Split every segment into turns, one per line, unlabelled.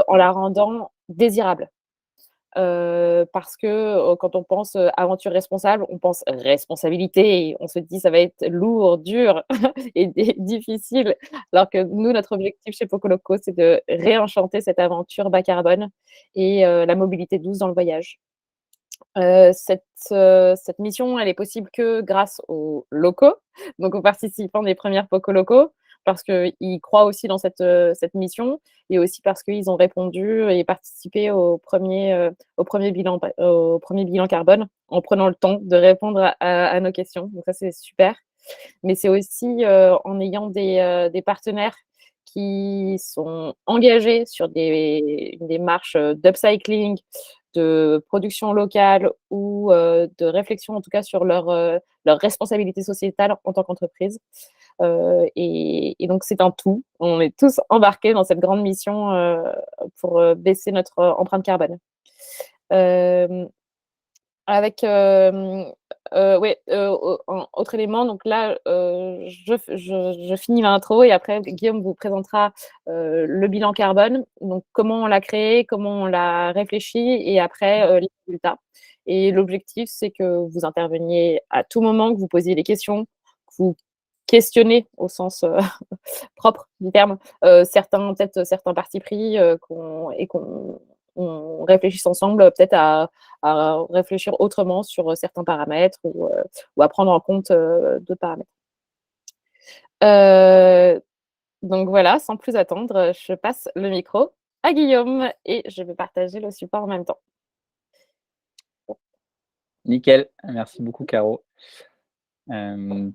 en la rendant désirable. Parce que, quand on pense, aventure responsable, on pense responsabilité et on se dit: «Ça va être lourd, dur et difficile». Alors que nous, notre objectif chez Poco Loco, c'est de réenchanter cette aventure bas carbone et la mobilité douce dans le voyage. Cette mission, elle est possible que grâce aux locaux, donc aux participants des premières Poco Loco, parce qu'ils croient aussi dans cette mission et aussi parce qu'ils ont répondu et participé au premier bilan carbone, en prenant le temps de répondre à nos questions. Donc ça, c'est super. Mais c'est aussi, en ayant des partenaires qui sont engagés sur une démarche, d'upcycling, de production locale ou de réflexion en tout cas sur leur responsabilité sociétale en tant qu'entreprise. Et donc c'est un tout. On est tous embarqués dans cette grande mission, pour, baisser notre empreinte carbone. Hem ouais, autre élément, donc là, je finis ma intro et après Guillaume vous présentera, le bilan carbone, donc comment on l'a créé, comment on l'a réfléchi et après, les résultats. Et l'objectif, c'est que vous interveniez à tout moment, que vous posiez des questions, que vous questionnez au sens, propre du terme, certains partis pris, qu'on réfléchisse ensemble, peut-être à réfléchir autrement sur, certains paramètres ou à prendre en compte, d'autres paramètres. Heu, donc voilà, sans plus attendre, je passe le micro à Guillaume et je vais partager le support en même temps.
Nickel, merci beaucoup Caro. Hem,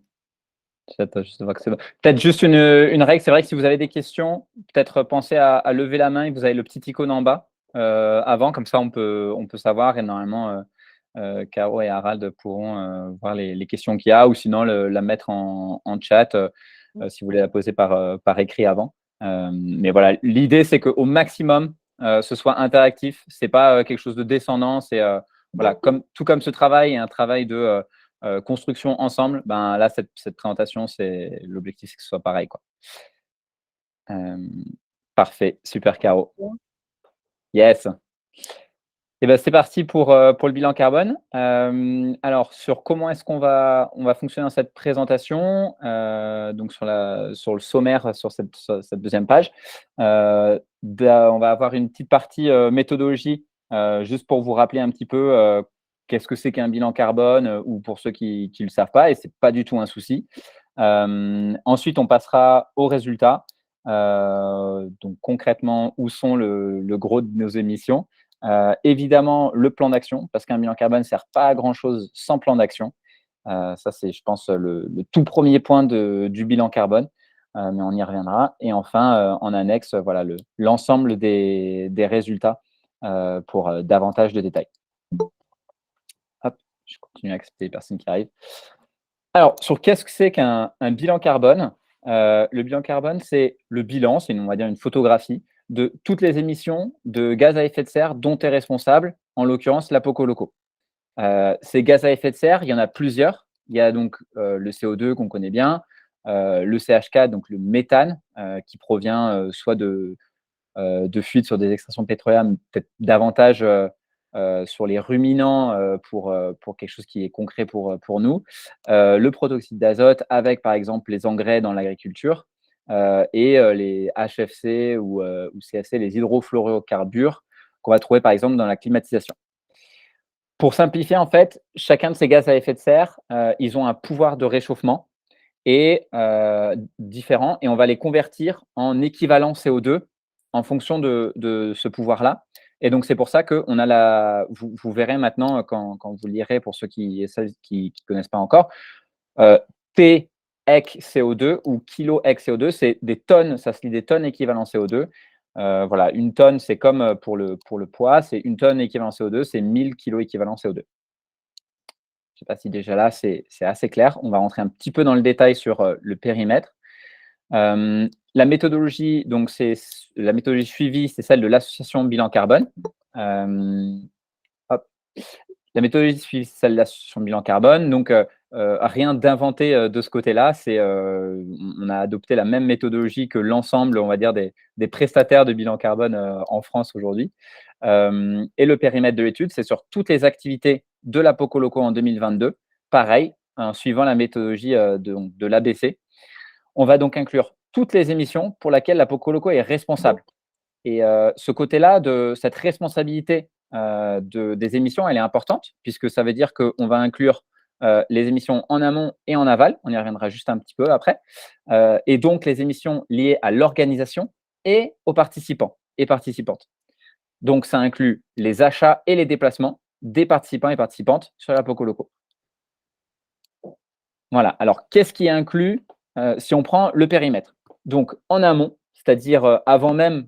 J'attends juste de voir que c'est bon. Peut-être juste une règle, c'est vrai que si vous avez des questions, peut-être pensez à lever la main et vous avez le petit icône en bas, avant, comme ça on peut savoir et normalement, Caro et Harald pourront, voir les questions qu'il y a ou sinon la mettre en chat, si vous voulez la poser par écrit avant. Mais voilà, l'idée c'est qu'au maximum, ce soit interactif. C'est pas, quelque chose de descendant, c'est, voilà, comme ce travail est un travail de, construction ensemble, ben, là, cette présentation, c'est l'objectif, c'est que ce soit pareil, quoi. Hem, Parfait, super Caro. Yes. Et ben, c'est parti pour le bilan carbone. Alors sur comment est-ce qu'on va fonctionner dans cette présentation, donc sur le sommaire, sur cette 2e page, on va avoir une petite partie, méthodologie, juste pour vous rappeler un petit peu, qu'est-ce que c'est qu'un bilan carbone, ou pour ceux qui ne le savent pas et c'est pas du tout un souci. Ensuite, on passera aux résultats, donc concrètement, où sont le gros de nos émissions. Évidemment, le plan d'action, parce qu'un bilan carbone ne sert pas à grand-chose sans plan d'action. Ça, c'est, je pense, le tout premier point du bilan carbone, mais on y reviendra. Et enfin, en annexe, voilà, l'ensemble des résultats pour davantage de détails. Hop, je continue à accepter les personnes qui arrivent. Alors, sur qu'est-ce que c'est qu'un bilan carbone? Le bilan carbone, c'est le bilan, c'est on va dire une photographie de toutes les émissions de gaz à effet de serre dont est responsable, en l'occurrence, la Poco Loco. Ces gaz à effet de serre, il y en a plusieurs. Il y a donc le CO2 qu'on connaît bien, le CH4, donc le méthane, qui provient soit de fuites sur des extractions pétrolières, mais peut-être davantage sur les ruminants pour quelque chose qui est concret pour nous. Le protoxyde d'azote avec, par exemple, les engrais dans l'agriculture et les HFC ou CFC, les hydrofluorocarbures qu'on va trouver, par exemple, dans la climatisation. Pour simplifier, en fait, chacun de ces gaz à effet de serre, ils ont un pouvoir de réchauffement et différent et on va les convertir en équivalent CO2 en fonction de ce pouvoir-là. Et donc, c'est pour ça qu'on a vous verrez maintenant quand vous lirez pour ceux qui connaissent pas encore, T ec CO2 ou kilo ec CO2, c'est des tonnes, ça se lit des tonnes équivalent CO2. Voilà, une tonne, c'est comme pour le poids, c'est une tonne équivalent CO2, c'est 1000 kilos équivalent CO2. Je ne sais pas si déjà là, c'est assez clair. On va rentrer un petit peu dans le détail sur le périmètre. La méthodologie, donc c'est la méthodologie suivie, c'est celle de l'association bilan carbone. Hop. La méthodologie suivie, c'est celle de l'association bilan carbone. Donc, rien d'inventé de ce côté-là. On a adopté la même méthodologie que l'ensemble, on va dire, des prestataires de bilan carbone en France aujourd'hui. Et le périmètre de l'étude, c'est sur toutes les activités de la Poco Loco en 2022. Pareil, en suivant la méthodologie de l'ABC. On va donc inclure toutes les émissions pour lesquelles la Poco Loco est responsable. Et ce côté-là, de cette responsabilité des émissions, elle est importante, puisque ça veut dire qu'on va inclure les émissions en amont et en aval. On y reviendra juste un petit peu après. Et donc, les émissions liées à l'organisation et aux participants et participantes. Donc, ça inclut les achats et les déplacements des participants et participantes sur la Poco Loco. Voilà. Alors, qu'est-ce qui est inclus si on prend le périmètre? Donc, en amont, c'est-à-dire avant même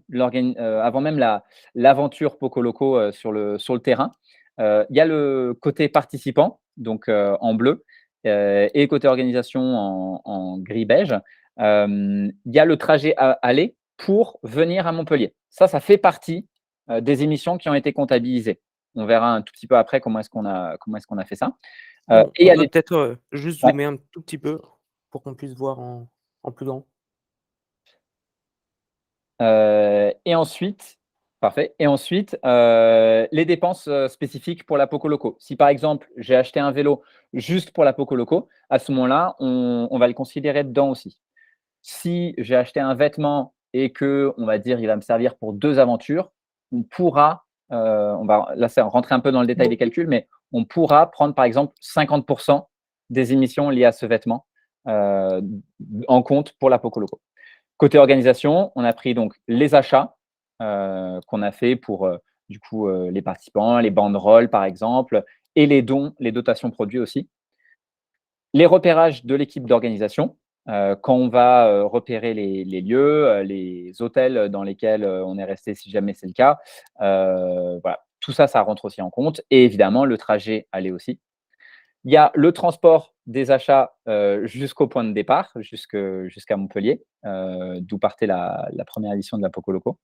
l'aventure Poco Loco sur le terrain, il y a le côté participant, donc en bleu, et côté organisation en gris-beige. Il y a le trajet à aller pour venir à Montpellier. Ça fait partie des émissions qui ont été comptabilisées. On verra un tout petit peu après comment est-ce qu'on a fait ça.
On
Et il y a
peut
les
peut-être, juste
Ouais.
zoomer un tout petit peu pour qu'on puisse voir en plus grand.
Et ensuite, parfait. Et ensuite, les dépenses spécifiques pour la Poco Loco. Si par exemple, j'ai acheté un vélo juste pour la Poco Loco, à ce moment-là, on va le considérer dedans aussi. Si j'ai acheté un vêtement et que, on va dire, il va me servir pour 2 aventures, on pourra, là, c'est rentrer un peu dans le détail des calculs, mais on pourra prendre par exemple 50% des émissions liées à ce vêtement en compte pour la Poco Loco. Côté organisation, on a pris donc les achats qu'on a fait pour du coup les participants, les banderoles par exemple, et les dons, les dotations produits aussi. Les repérages de l'équipe d'organisation, quand on va repérer les lieux, les hôtels dans lesquels on est resté si jamais c'est le cas. Voilà, tout ça, ça rentre aussi en compte. Et évidemment, le trajet aller aussi. Il y a le transport des achats jusqu'au point de départ, jusqu'à Montpellier, d'où partait la première édition de la Poco Loco.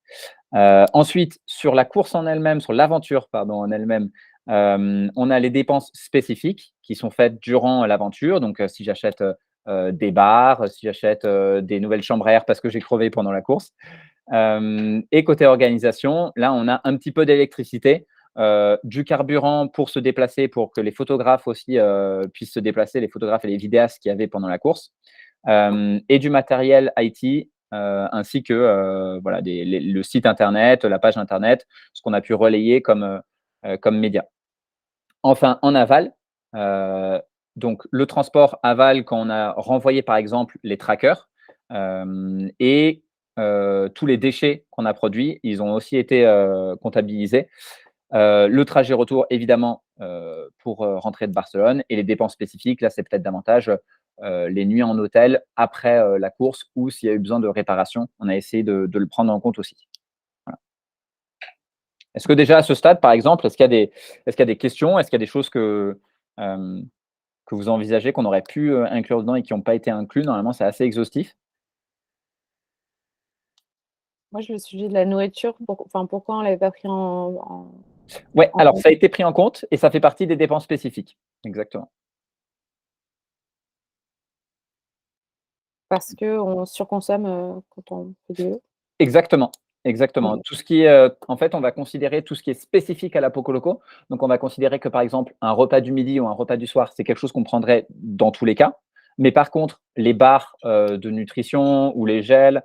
Ensuite, sur la course en elle-même, sur l'aventure en elle-même, on a les dépenses spécifiques qui sont faites durant l'aventure. Donc, si j'achète des bars, si j'achète des nouvelles chambres à air parce que j'ai crevé pendant la course. Et côté organisation, là, on a un petit peu d'électricité, du carburant pour se déplacer, pour que les photographes aussi puissent se déplacer, les photographes et les vidéastes qu'il y avait pendant la course, et du matériel IT, ainsi que voilà, le site internet, la page internet, ce qu'on a pu relayer comme média. Enfin, en aval, donc le transport aval, quand on a renvoyé par exemple les trackers et tous les déchets qu'on a produits, ils ont aussi été comptabilisés. Le trajet retour, évidemment, pour rentrer de Barcelone, et les dépenses spécifiques, là, c'est peut-être davantage les nuits en hôtel après la course, ou s'il y a eu besoin de réparation, on a essayé de le prendre en compte aussi. Voilà. Est-ce que déjà à ce stade, par exemple, est-ce qu'il y a des questions? Est-ce qu'il y a des choses que vous envisagez qu'on aurait pu inclure dedans et qui n'ont pas été inclus? Normalement, c'est assez exhaustif.
Moi, le sujet de la nourriture, pourquoi on l'avait pas pris en
Ouais,
en
alors
compte?
ça a été pris en compte et ça fait partie des dépenses spécifiques. Exactement.
Parce qu'on surconsomme, quand on fait du vélo?
Exactement, exactement.
OK.
Tout ce qui est, en fait, on va considérer tout ce qui est spécifique à la Poco Loco. Donc, on va considérer que, par exemple, un repas du midi ou un repas du soir, c'est quelque chose qu'on prendrait dans tous les cas. Mais par contre, les barres de nutrition ou les gels,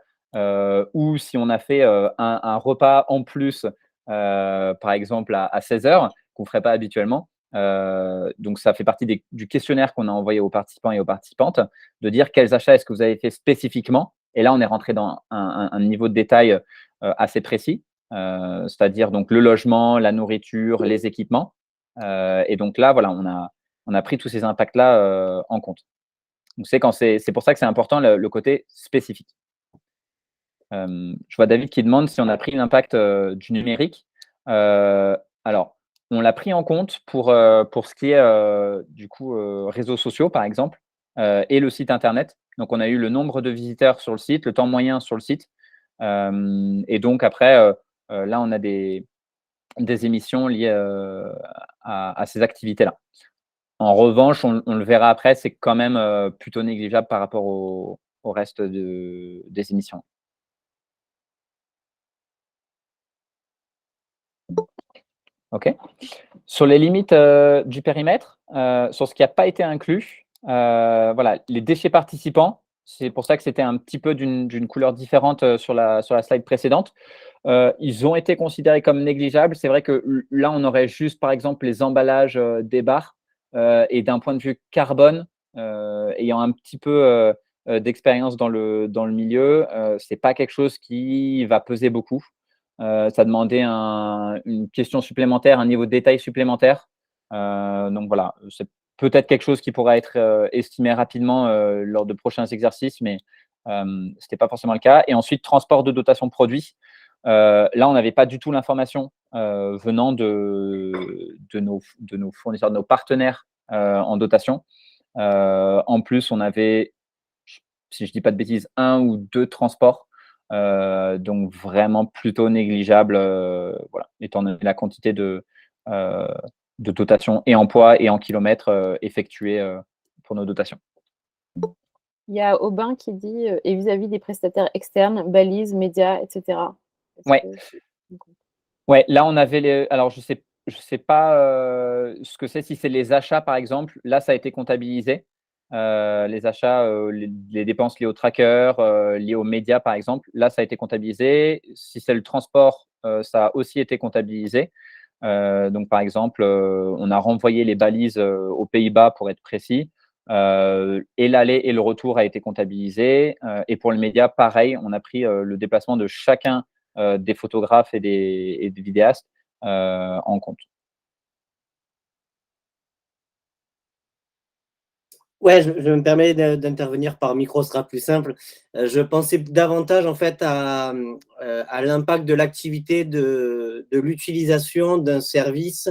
ou si on a fait un repas en plus, par exemple, à 16 h, qu'on ne ferait pas habituellement. Donc, ça fait partie du questionnaire qu'on a envoyé aux participants et aux participantes, de dire quels achats est-ce que vous avez fait spécifiquement. Et là, on est rentré dans un niveau de détail assez précis, c'est-à-dire donc le logement, la nourriture, les équipements. Et donc là, voilà, on a pris tous ces impacts-là en compte. Donc c'est pour ça que c'est important le côté spécifique. Je vois David qui demande si on a pris l'impact du numérique. Alors, on l'a pris en compte pour ce qui est du coup réseaux sociaux, par exemple, et le site internet. Donc, on a eu le nombre de visiteurs sur le site, le temps moyen sur le site. Et donc, après, là, on a des émissions liées à ces activités-là. En revanche, on le verra après, c'est quand même plutôt négligeable par rapport au reste des émissions. OK. Sur les limites du périmètre, sur ce qui n'a pas été inclus, voilà, les déchets participants, c'est pour ça que c'était un petit peu d'une couleur différente sur la slide précédente. Ils ont été considérés comme négligeables. C'est vrai que là, on aurait juste, par exemple, les emballages des bars et d'un point de vue carbone, ayant un petit peu d'expérience dans le milieu, ce n'est pas quelque chose qui va peser beaucoup. Ça demandait une question supplémentaire, un niveau de détail supplémentaire. Donc voilà, c'est peut-être quelque chose qui pourra être estimé rapidement lors de prochains exercices, mais ce n'était pas forcément le cas. Et ensuite, transport de dotation produit. Là, on n'avait pas du tout l'information venant de nos fournisseurs, de nos partenaires en dotation. En plus, on avait, si je ne dis pas de bêtises, 1 ou 2 transports. Donc vraiment plutôt négligeable, voilà, étant donné la quantité de dotation et en poids et en kilomètres effectués pour nos dotations.
Il y a Aubin qui dit et vis-à-vis des prestataires externes, balises, médias, etc.
Ouais. Ouais, là on avait alors je sais pas ce que c'est, si c'est les achats par exemple, là ça a été comptabilisé. Les achats, les dépenses liées au tracker, liées aux médias par exemple, là ça a été comptabilisé. Si c'est le transport, ça a aussi été comptabilisé. Donc par exemple, on a renvoyé les balises aux Pays-Bas pour être précis. Et l'aller et le retour a été comptabilisé. Et pour le média, pareil, on a pris le déplacement de chacun des photographes et des vidéastes en compte.
Ouais, je me permets d'intervenir par micro, ce sera plus simple. Je pensais davantage en fait à l'impact de l'activité de l'utilisation d'un service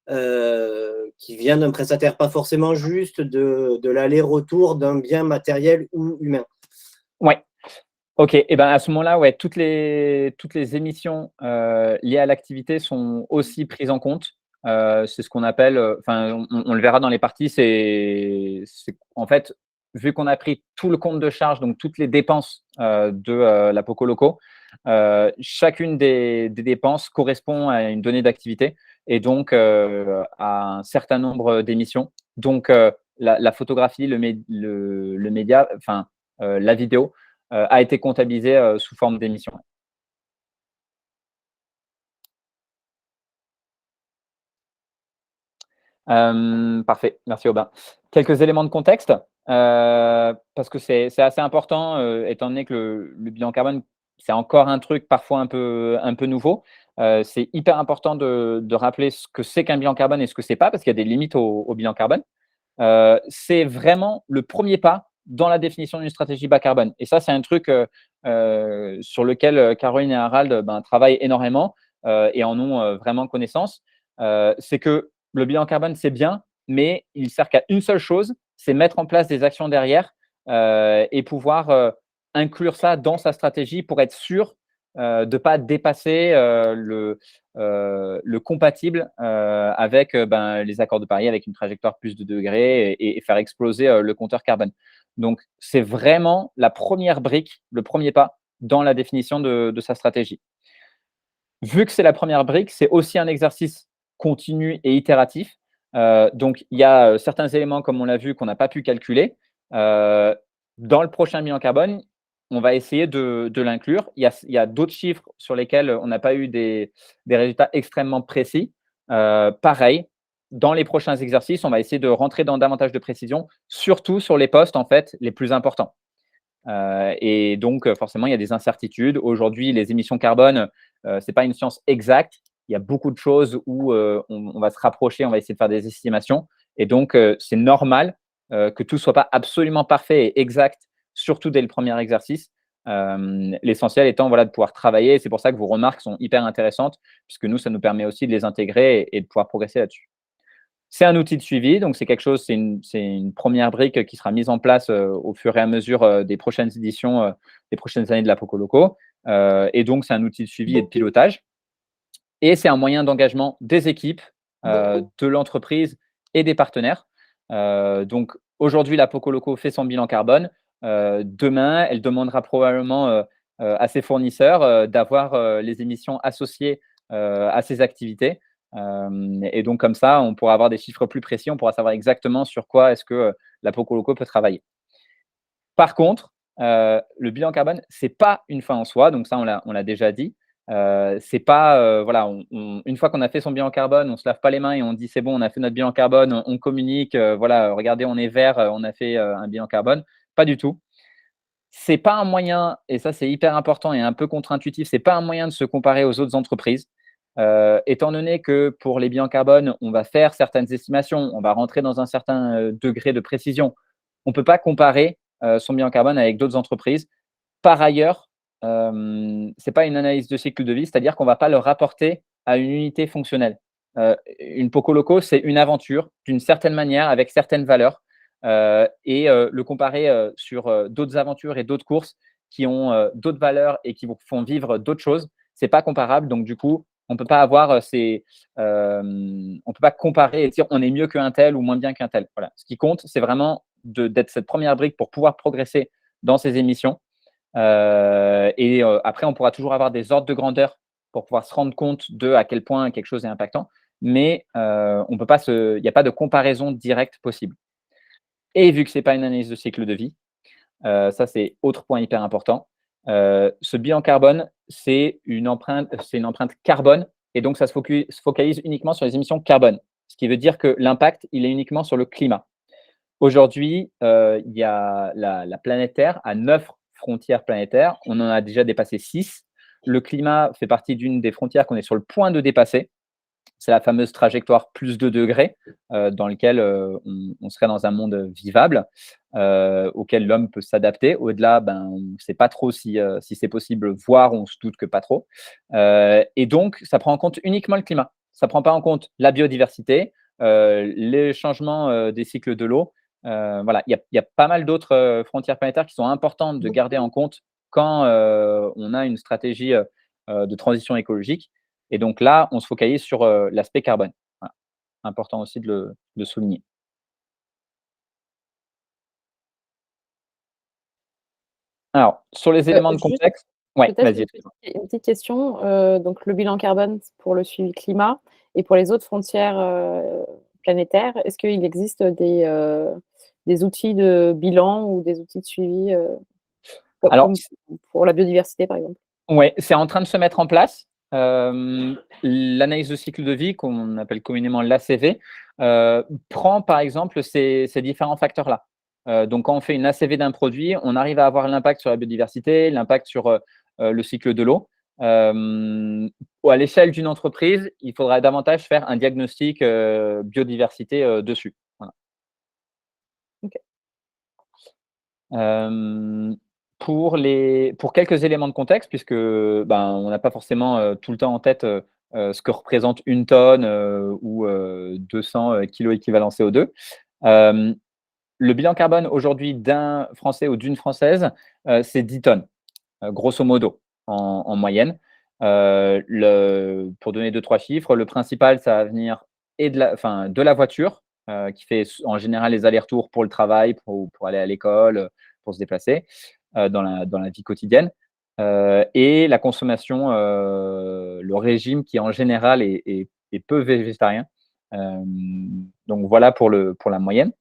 qui vient d'un prestataire, pas forcément juste de l'aller-retour d'un bien matériel ou humain.
Ouais. Ok. Et ben à ce moment-là, ouais, toutes les émissions liées à l'activité sont aussi prises en compte. C'est ce qu'on appelle, enfin, on le verra dans les parties. C'est en fait, vu qu'on a pris tout le compte de charge, donc toutes les dépenses de la Poco Loco, chacune des dépenses correspond à une donnée d'activité et donc à un certain nombre d'émissions. Donc la photographie, le média, enfin la vidéo a été comptabilisé sous forme d'émission. Parfait, merci Aubin. Quelques éléments de contexte, parce que c'est assez important, étant donné que le bilan carbone, c'est encore un truc parfois un peu nouveau. C'est hyper important de rappeler ce que c'est qu'un bilan carbone et ce que c'est pas, parce qu'il y a des limites au bilan carbone. C'est vraiment le premier pas dans la définition d'une stratégie bas carbone. Et ça, c'est un truc sur lequel Caroline et Harald travaillent énormément et en ont vraiment connaissance. C'est que le bilan carbone, c'est bien, mais il ne sert qu'à une seule chose, c'est mettre en place des actions derrière et pouvoir inclure ça dans sa stratégie pour être sûr de ne pas dépasser le compatible avec les accords de Paris, avec une trajectoire plus de degrés et faire exploser le compteur carbone. Donc, c'est vraiment la première brique, le premier pas dans la définition de sa stratégie. Vu que c'est la première brique, c'est aussi un exercice continu et itératif. Donc, il y a certains éléments, comme on l'a vu, qu'on n'a pas pu calculer. Dans le prochain bilan carbone, on va essayer de l'inclure. Il y a d'autres chiffres sur lesquels on n'a pas eu des résultats extrêmement précis. Pareil, dans les prochains exercices, on va essayer de rentrer dans davantage de précision, surtout sur les postes en fait, les plus importants. Et donc, forcément, il y a des incertitudes. Aujourd'hui, les émissions carbone, ce n'est pas une science exacte. Il y a beaucoup de choses où on va se rapprocher, on va essayer de faire des estimations. Et donc, c'est normal que tout ne soit pas absolument parfait et exact, surtout dès le premier exercice. L'essentiel étant voilà, de pouvoir travailler. C'est pour ça que vos remarques sont hyper intéressantes, puisque nous, ça nous permet aussi de les intégrer et de pouvoir progresser là-dessus. C'est un outil de suivi, donc c'est quelque chose, c'est une première brique qui sera mise en place au fur et à mesure des prochaines éditions, des prochaines années de la Poco Loco. Et donc, c'est un outil de suivi et de pilotage. Et c'est un moyen d'engagement des équipes, de l'entreprise et des partenaires. Donc, aujourd'hui, la Poco Loco fait son bilan carbone. Demain, elle demandera probablement à ses fournisseurs d'avoir les émissions associées à ses activités. Et donc, comme ça, on pourra avoir des chiffres plus précis. On pourra savoir exactement sur quoi est-ce que la Poco Loco peut travailler. Par contre, le bilan carbone, c'est pas une fin en soi. Donc ça, on l'a déjà dit. C'est pas, voilà, une fois qu'on a fait son bilan carbone, on se lave pas les mains et on dit c'est bon, on a fait notre bilan carbone, on communique, voilà, regardez, on est vert, on a fait un bilan carbone. Pas du tout. C'est pas un moyen, et ça c'est hyper important et un peu contre-intuitif, c'est pas un moyen de se comparer aux autres entreprises. Étant donné que pour les bilans carbone, on va faire certaines estimations, on va rentrer dans un certain degré de précision, on ne peut pas comparer son bilan carbone avec d'autres entreprises. Par ailleurs, ce n'est pas une analyse de cycle de vie, c'est-à-dire qu'on ne va pas le rapporter à une unité fonctionnelle. Une Poco Loco, c'est une aventure d'une certaine manière, avec certaines valeurs. Et le comparer sur d'autres aventures et d'autres courses qui ont d'autres valeurs et qui vous font vivre d'autres choses, ce n'est pas comparable. Donc, du coup, on ne peut pas avoir on peut pas comparer et dire on est mieux qu'un tel ou moins bien qu'un tel. Voilà. Ce qui compte, c'est vraiment d'être cette première brique pour pouvoir progresser dans ces émissions. Après, on pourra toujours avoir des ordres de grandeur pour pouvoir se rendre compte de à quel point quelque chose est impactant. Mais on peut pas il n'y a pas de comparaison directe possible. Et vu que ce n'est pas une analyse de cycle de vie, ça c'est autre point hyper important. Ce bilan carbone, c'est une empreinte carbone et donc ça se focalise uniquement sur les émissions carbone. Ce qui veut dire que l'impact, il est uniquement sur le climat. Aujourd'hui, il y a la planète Terre a 9 frontières planétaires. On en a déjà dépassé 6. Le climat fait partie d'une des frontières qu'on est sur le point de dépasser. C'est la fameuse trajectoire plus 2 degrés dans laquelle on serait dans un monde vivable auquel l'homme peut s'adapter. Au-delà, on ne sait pas trop si c'est possible, voire on se doute que pas trop. Et donc, ça prend en compte uniquement le climat. Ça ne prend pas en compte la biodiversité, les changements des cycles de l'eau. Voilà, il y a pas mal d'autres frontières planétaires qui sont importantes de garder en compte quand on a une stratégie de transition écologique. Et donc là, on se focalise sur l'aspect carbone. Voilà. Important aussi de le souligner. Alors, sur les éléments de contexte, ouais, vas-y.
Une petite question. Donc, le bilan carbone pour le suivi climat et pour les autres frontières planétaires, est-ce qu'il existe des outils de bilan ou des outils de suivi comme pour la biodiversité, par exemple?
Oui, c'est en train de se mettre en place. L'analyse de cycle de vie, qu'on appelle communément l'ACV, prend par exemple ces différents facteurs-là. Donc, quand on fait une ACV d'un produit, on arrive à avoir l'impact sur la biodiversité, l'impact sur le cycle de l'eau. À l'échelle d'une entreprise, il faudra davantage faire un diagnostic biodiversité dessus. Voilà.
Okay.
Pour quelques éléments de contexte, puisque on n'a pas forcément tout le temps en tête ce que représente une tonne ou 200 kilos équivalent CO2. Le bilan carbone aujourd'hui d'un Français ou d'une Française, c'est 10 tonnes, grosso modo, en moyenne. Pour donner 2-3 chiffres, le principal, ça va venir de la voiture, qui fait en général les allers-retours pour le travail, pour aller à l'école, pour se déplacer dans la vie quotidienne. Et la consommation, le régime qui en général est peu végétarien. Donc voilà pour la moyenne.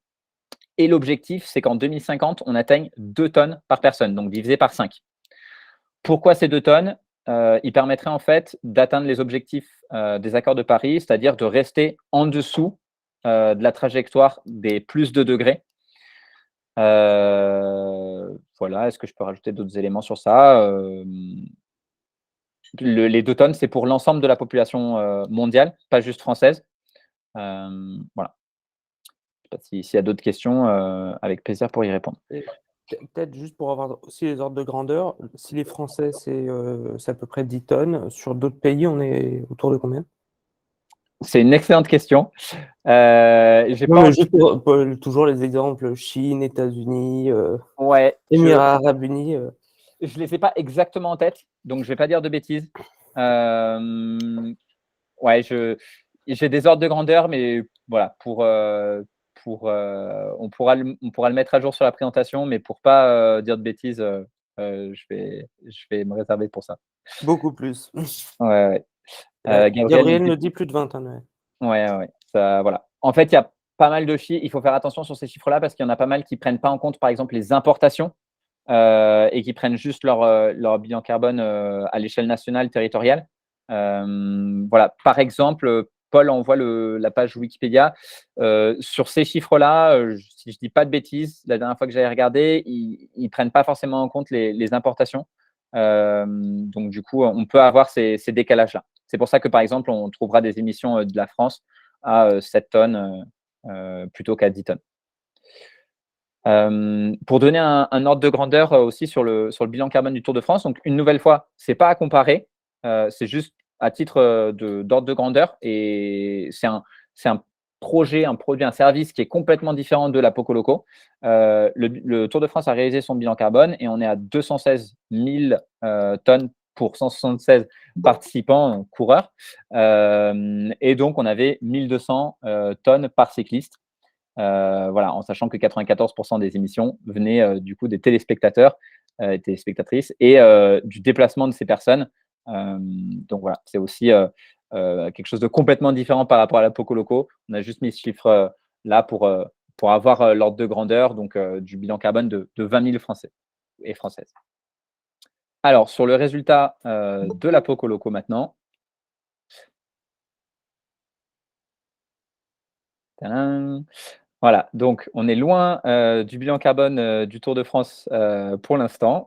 Et l'objectif, c'est qu'en 2050, on atteigne 2 tonnes par personne, donc divisé par 5. Pourquoi ces 2 tonnes? Il permettrait en fait d'atteindre les objectifs des accords de Paris, c'est-à-dire de rester en dessous de la trajectoire des plus 2 degrés. Voilà, est-ce que je peux rajouter d'autres éléments sur ça? Les 2 tonnes, c'est pour l'ensemble de la population mondiale, pas juste française. Voilà. Je ne sais pas s'il y a d'autres questions, avec plaisir pour y répondre.
Et peut-être juste pour avoir aussi les ordres de grandeur, si les Français, c'est à peu près 10 tonnes, sur d'autres pays, on est autour de combien?
C'est une excellente question.
Juste pour toujours les exemples, Chine, États-Unis, Émirats Arabes Unis.
Je ne les ai pas exactement en tête, donc je ne vais pas dire de bêtises. J'ai des ordres de grandeur, mais voilà, pour on pourra le mettre à jour sur la présentation, mais pour pas dire de bêtises, je vais me réserver pour ça.
Beaucoup plus.
Ouais.
Gabriel me dit plus de 20 tonnes.
Ouais. Ça, voilà. En fait, il y a pas mal de chiffres. Il faut faire attention sur ces chiffres-là parce qu'il y en a pas mal qui prennent pas en compte, par exemple, les importations et qui prennent juste leur bilan carbone à l'échelle nationale, territoriale. Voilà. Par exemple, Paul envoie la page Wikipédia. Sur ces chiffres-là, si je dis pas de bêtises, la dernière fois que j'avais regardé, ils prennent pas forcément en compte les importations. Donc, du coup, on peut avoir ces décalages-là. C'est pour ça que, par exemple, on trouvera des émissions de la France à 7 tonnes plutôt qu'à 10 tonnes. Pour donner un ordre de grandeur aussi sur le bilan carbone du Tour de France, donc une nouvelle fois, ce n'est pas à comparer, c'est juste à titre d'ordre de grandeur et c'est un projet, un produit, un service qui est complètement différent de la Poco-Loco. Le Tour de France a réalisé son bilan carbone et on est à 216 000 tonnes pour 176 participants, coureurs. Et donc, on avait 1200 tonnes par cycliste. Voilà, en sachant que 94% des émissions venaient du coup des téléspectateurs et téléspectatrices et du déplacement de ces personnes. Donc voilà, c'est aussi quelque chose de complètement différent par rapport à la Poco-Loco. On a juste mis ce chiffre là pour avoir l'ordre de grandeur donc, du bilan carbone de 20 000 Français et Françaises. Alors, sur le résultat de la Poco-Loco maintenant. Tadam. Voilà, donc on est loin du bilan carbone du Tour de France pour l'instant.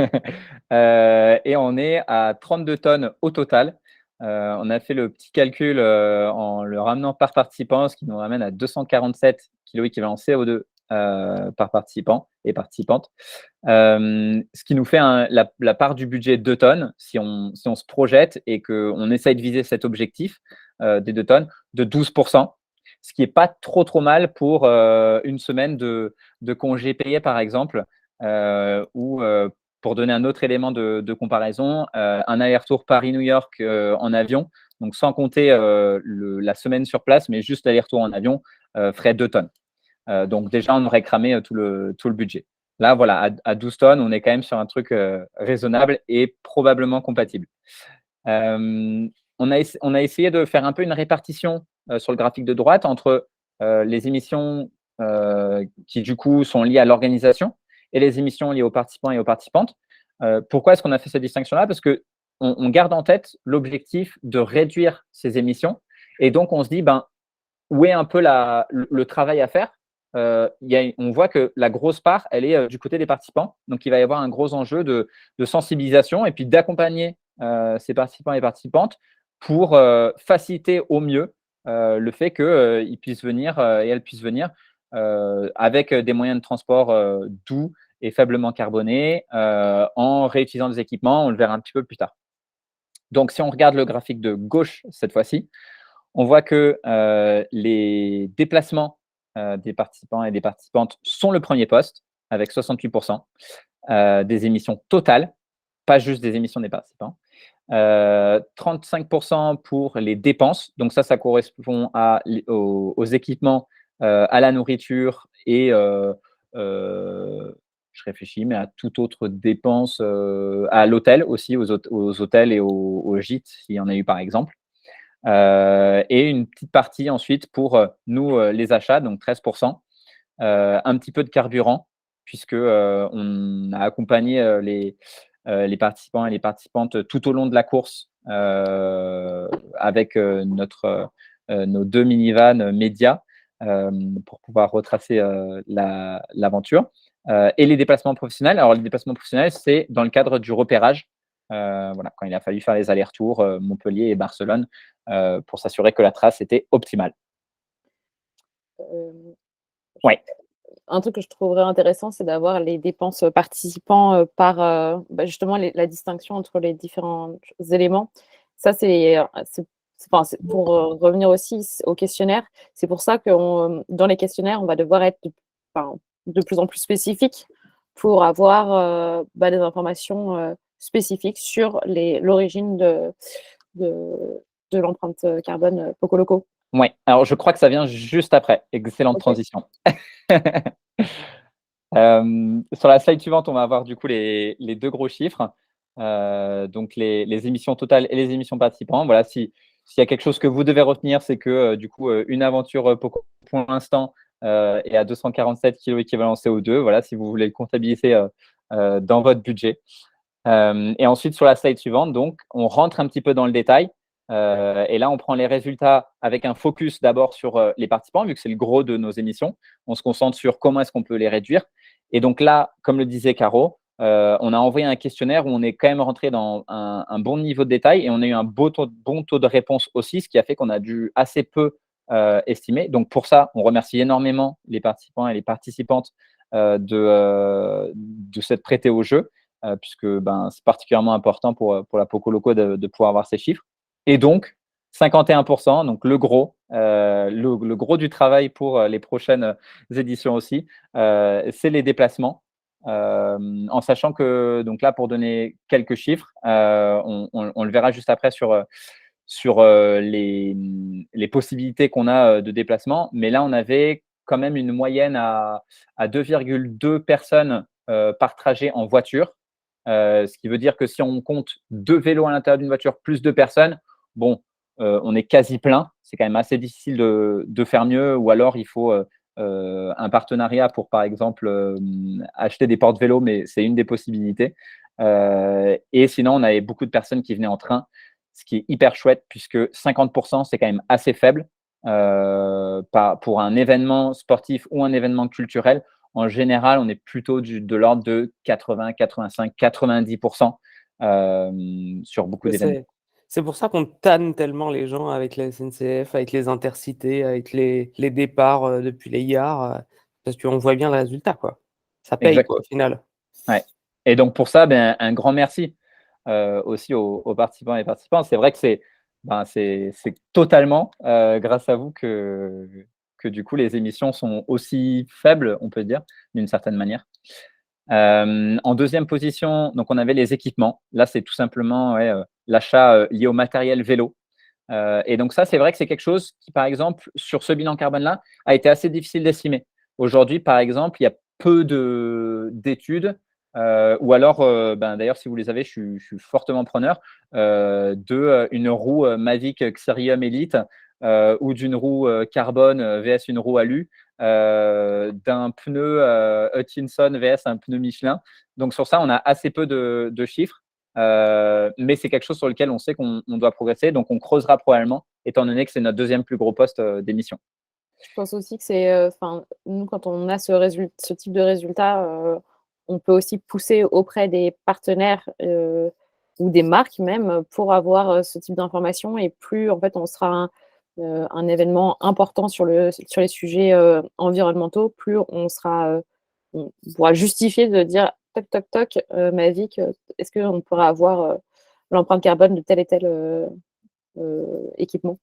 Et on est à 32 tonnes au total. On a fait le petit calcul en le ramenant par participant, ce qui nous ramène à 247 kg équivalent CO2 par participant et participante. Ce qui nous fait la part du budget 2 tonnes, si on se projette et qu'on essaye de viser cet objectif des 2 tonnes, de 12%. Ce qui n'est pas trop mal pour une semaine de congés payés, par exemple, ou pour donner un autre élément de comparaison, un aller-retour Paris-New York en avion, donc sans compter la semaine sur place, mais juste l'aller-retour en avion, ferait 2 tonnes. Donc déjà, on aurait cramé tout le budget. Là, voilà, à 12 tonnes, on est quand même sur un truc raisonnable et probablement compatible. On a essayé de faire un peu une répartition sur le graphique de droite entre les émissions qui, du coup, sont liées à l'organisation et les émissions liées aux participants et aux participantes. Pourquoi est-ce qu'on a fait cette distinction-là? Parce qu'on garde en tête l'objectif de réduire ces émissions et donc on se dit, où est un peu le travail à faire? On voit que la grosse part, elle est du côté des participants. Donc, il va y avoir un gros enjeu de sensibilisation et puis d'accompagner ces participants et participantes pour faciliter au mieux le fait qu'ils puissent venir et elles puissent venir avec des moyens de transport doux et faiblement carbonés en réutilisant des équipements. On le verra un petit peu plus tard. Donc, si on regarde le graphique de gauche cette fois-ci, on voit que les déplacements des participants et des participantes sont le premier poste avec 68% des émissions totales, pas juste des émissions des participants. 35% pour les dépenses, donc ça correspond aux équipements, à la nourriture et je réfléchis, mais à toute autre dépense, à l'hôtel aussi, aux hôtels et aux gîtes, s'il y en a eu par exemple. Et une petite partie ensuite pour nous, les achats, donc 13%. Un petit peu de carburant, puisque on a accompagné les participants et les participantes tout au long de la course avec nos 2 minivans médias pour pouvoir retracer l'aventure. Et les déplacements professionnels. Alors, les déplacements professionnels, c'est dans le cadre du repérage. Voilà, quand il a fallu faire les allers-retours Montpellier et Barcelone pour s'assurer que la trace était optimale. Ouais.
Un truc que je trouverais intéressant, c'est d'avoir les dépenses participants par justement la distinction entre les différents éléments. Ça, c'est pour revenir aussi au questionnaire. C'est pour ça que dans les questionnaires, on va devoir être de plus en plus spécifique pour avoir des informations spécifiques sur l'origine de l'empreinte carbone Poco-Loco.
Ouais, alors je crois que ça vient juste après. Excellente
OK.
transition. Sur la slide suivante, on va avoir du coup les 2 gros chiffres, donc les émissions totales et les émissions participants. Voilà, s'il y a quelque chose que vous devez retenir, c'est que, du coup, une aventure, Poco pour l'instant, est à 247 kg équivalent CO2. Voilà, si vous voulez le comptabiliser, dans votre budget. Et ensuite, sur la slide suivante, donc, on rentre un petit peu dans le détail. Et là, on prend les résultats avec un focus d'abord sur les participants, vu que c'est le gros de nos émissions. On se concentre sur comment est-ce qu'on peut les réduire. Et donc là, comme le disait Caro, on a envoyé un questionnaire où on est quand même rentré dans un bon niveau de détail et on a eu un bon taux de réponse aussi, ce qui a fait qu'on a dû assez peu estimer. Donc pour ça, on remercie énormément les participants et les participantes de s'être prêtés au jeu. Puisque c'est particulièrement important pour la Poco Loco de pouvoir avoir ces chiffres. Et donc, 51%, donc le gros du travail pour les prochaines éditions aussi, c'est les déplacements. En sachant que, donc là, pour donner quelques chiffres, on le verra juste après sur les possibilités qu'on a de déplacement. Mais là, on avait quand même une moyenne à 2,2 personnes par trajet en voiture. Ce qui veut dire que si on compte 2 vélos à l'intérieur d'une voiture plus 2 personnes, bon, on est quasi plein. C'est quand même assez difficile de faire mieux ou alors il faut un partenariat pour, par exemple, acheter des porte-vélos, mais c'est une des possibilités. Et sinon, on avait beaucoup de personnes qui venaient en train, ce qui est hyper chouette puisque 50%, c'est quand même assez faible pour un événement sportif ou un événement culturel. En général, on est plutôt de l'ordre de 80, 85, 90% sur beaucoup
Mais
d'événements.
c'est pour ça qu'on tanne tellement les gens avec la SNCF, avec les intercités, avec les départs depuis les gares, parce qu'on voit bien le résultat, quoi. Ça paye,
Exact.
quoi, au final.
Ouais. Et donc pour ça, un grand merci aussi aux participants et participantes. C'est vrai que c'est totalement grâce à vous que du coup les émissions sont aussi faibles, on peut dire, d'une certaine manière. En deuxième position, donc on avait les équipements. Là, c'est tout simplement l'achat lié au matériel vélo. Et donc ça, c'est vrai que c'est quelque chose qui, par exemple, sur ce bilan carbone-là, a été assez difficile d'estimer. Aujourd'hui, par exemple, il y a peu d'études, ou alors, d'ailleurs, si vous les avez, je suis fortement preneur, d'une roue Mavic Xerium Elite ou d'une roue carbone VS une roue alu, d'un pneu Hutchinson VS un pneu Michelin. Donc sur ça, on a assez peu de chiffres. Mais c'est quelque chose sur lequel on sait qu'on doit progresser, donc on creusera probablement, étant donné que c'est notre deuxième plus gros poste d'émission.
Je pense aussi que c'est, nous, quand on a ce type de résultat, on peut aussi pousser auprès des partenaires, ou des marques même, pour avoir, ce type d'informations et plus, en fait, on sera un événement important sur les sujets, environnementaux, plus on pourra justifier de dire: «Toc, toc, toc, Mavic, est-ce qu'on pourra avoir, l'empreinte carbone de tel et tel, équipement?»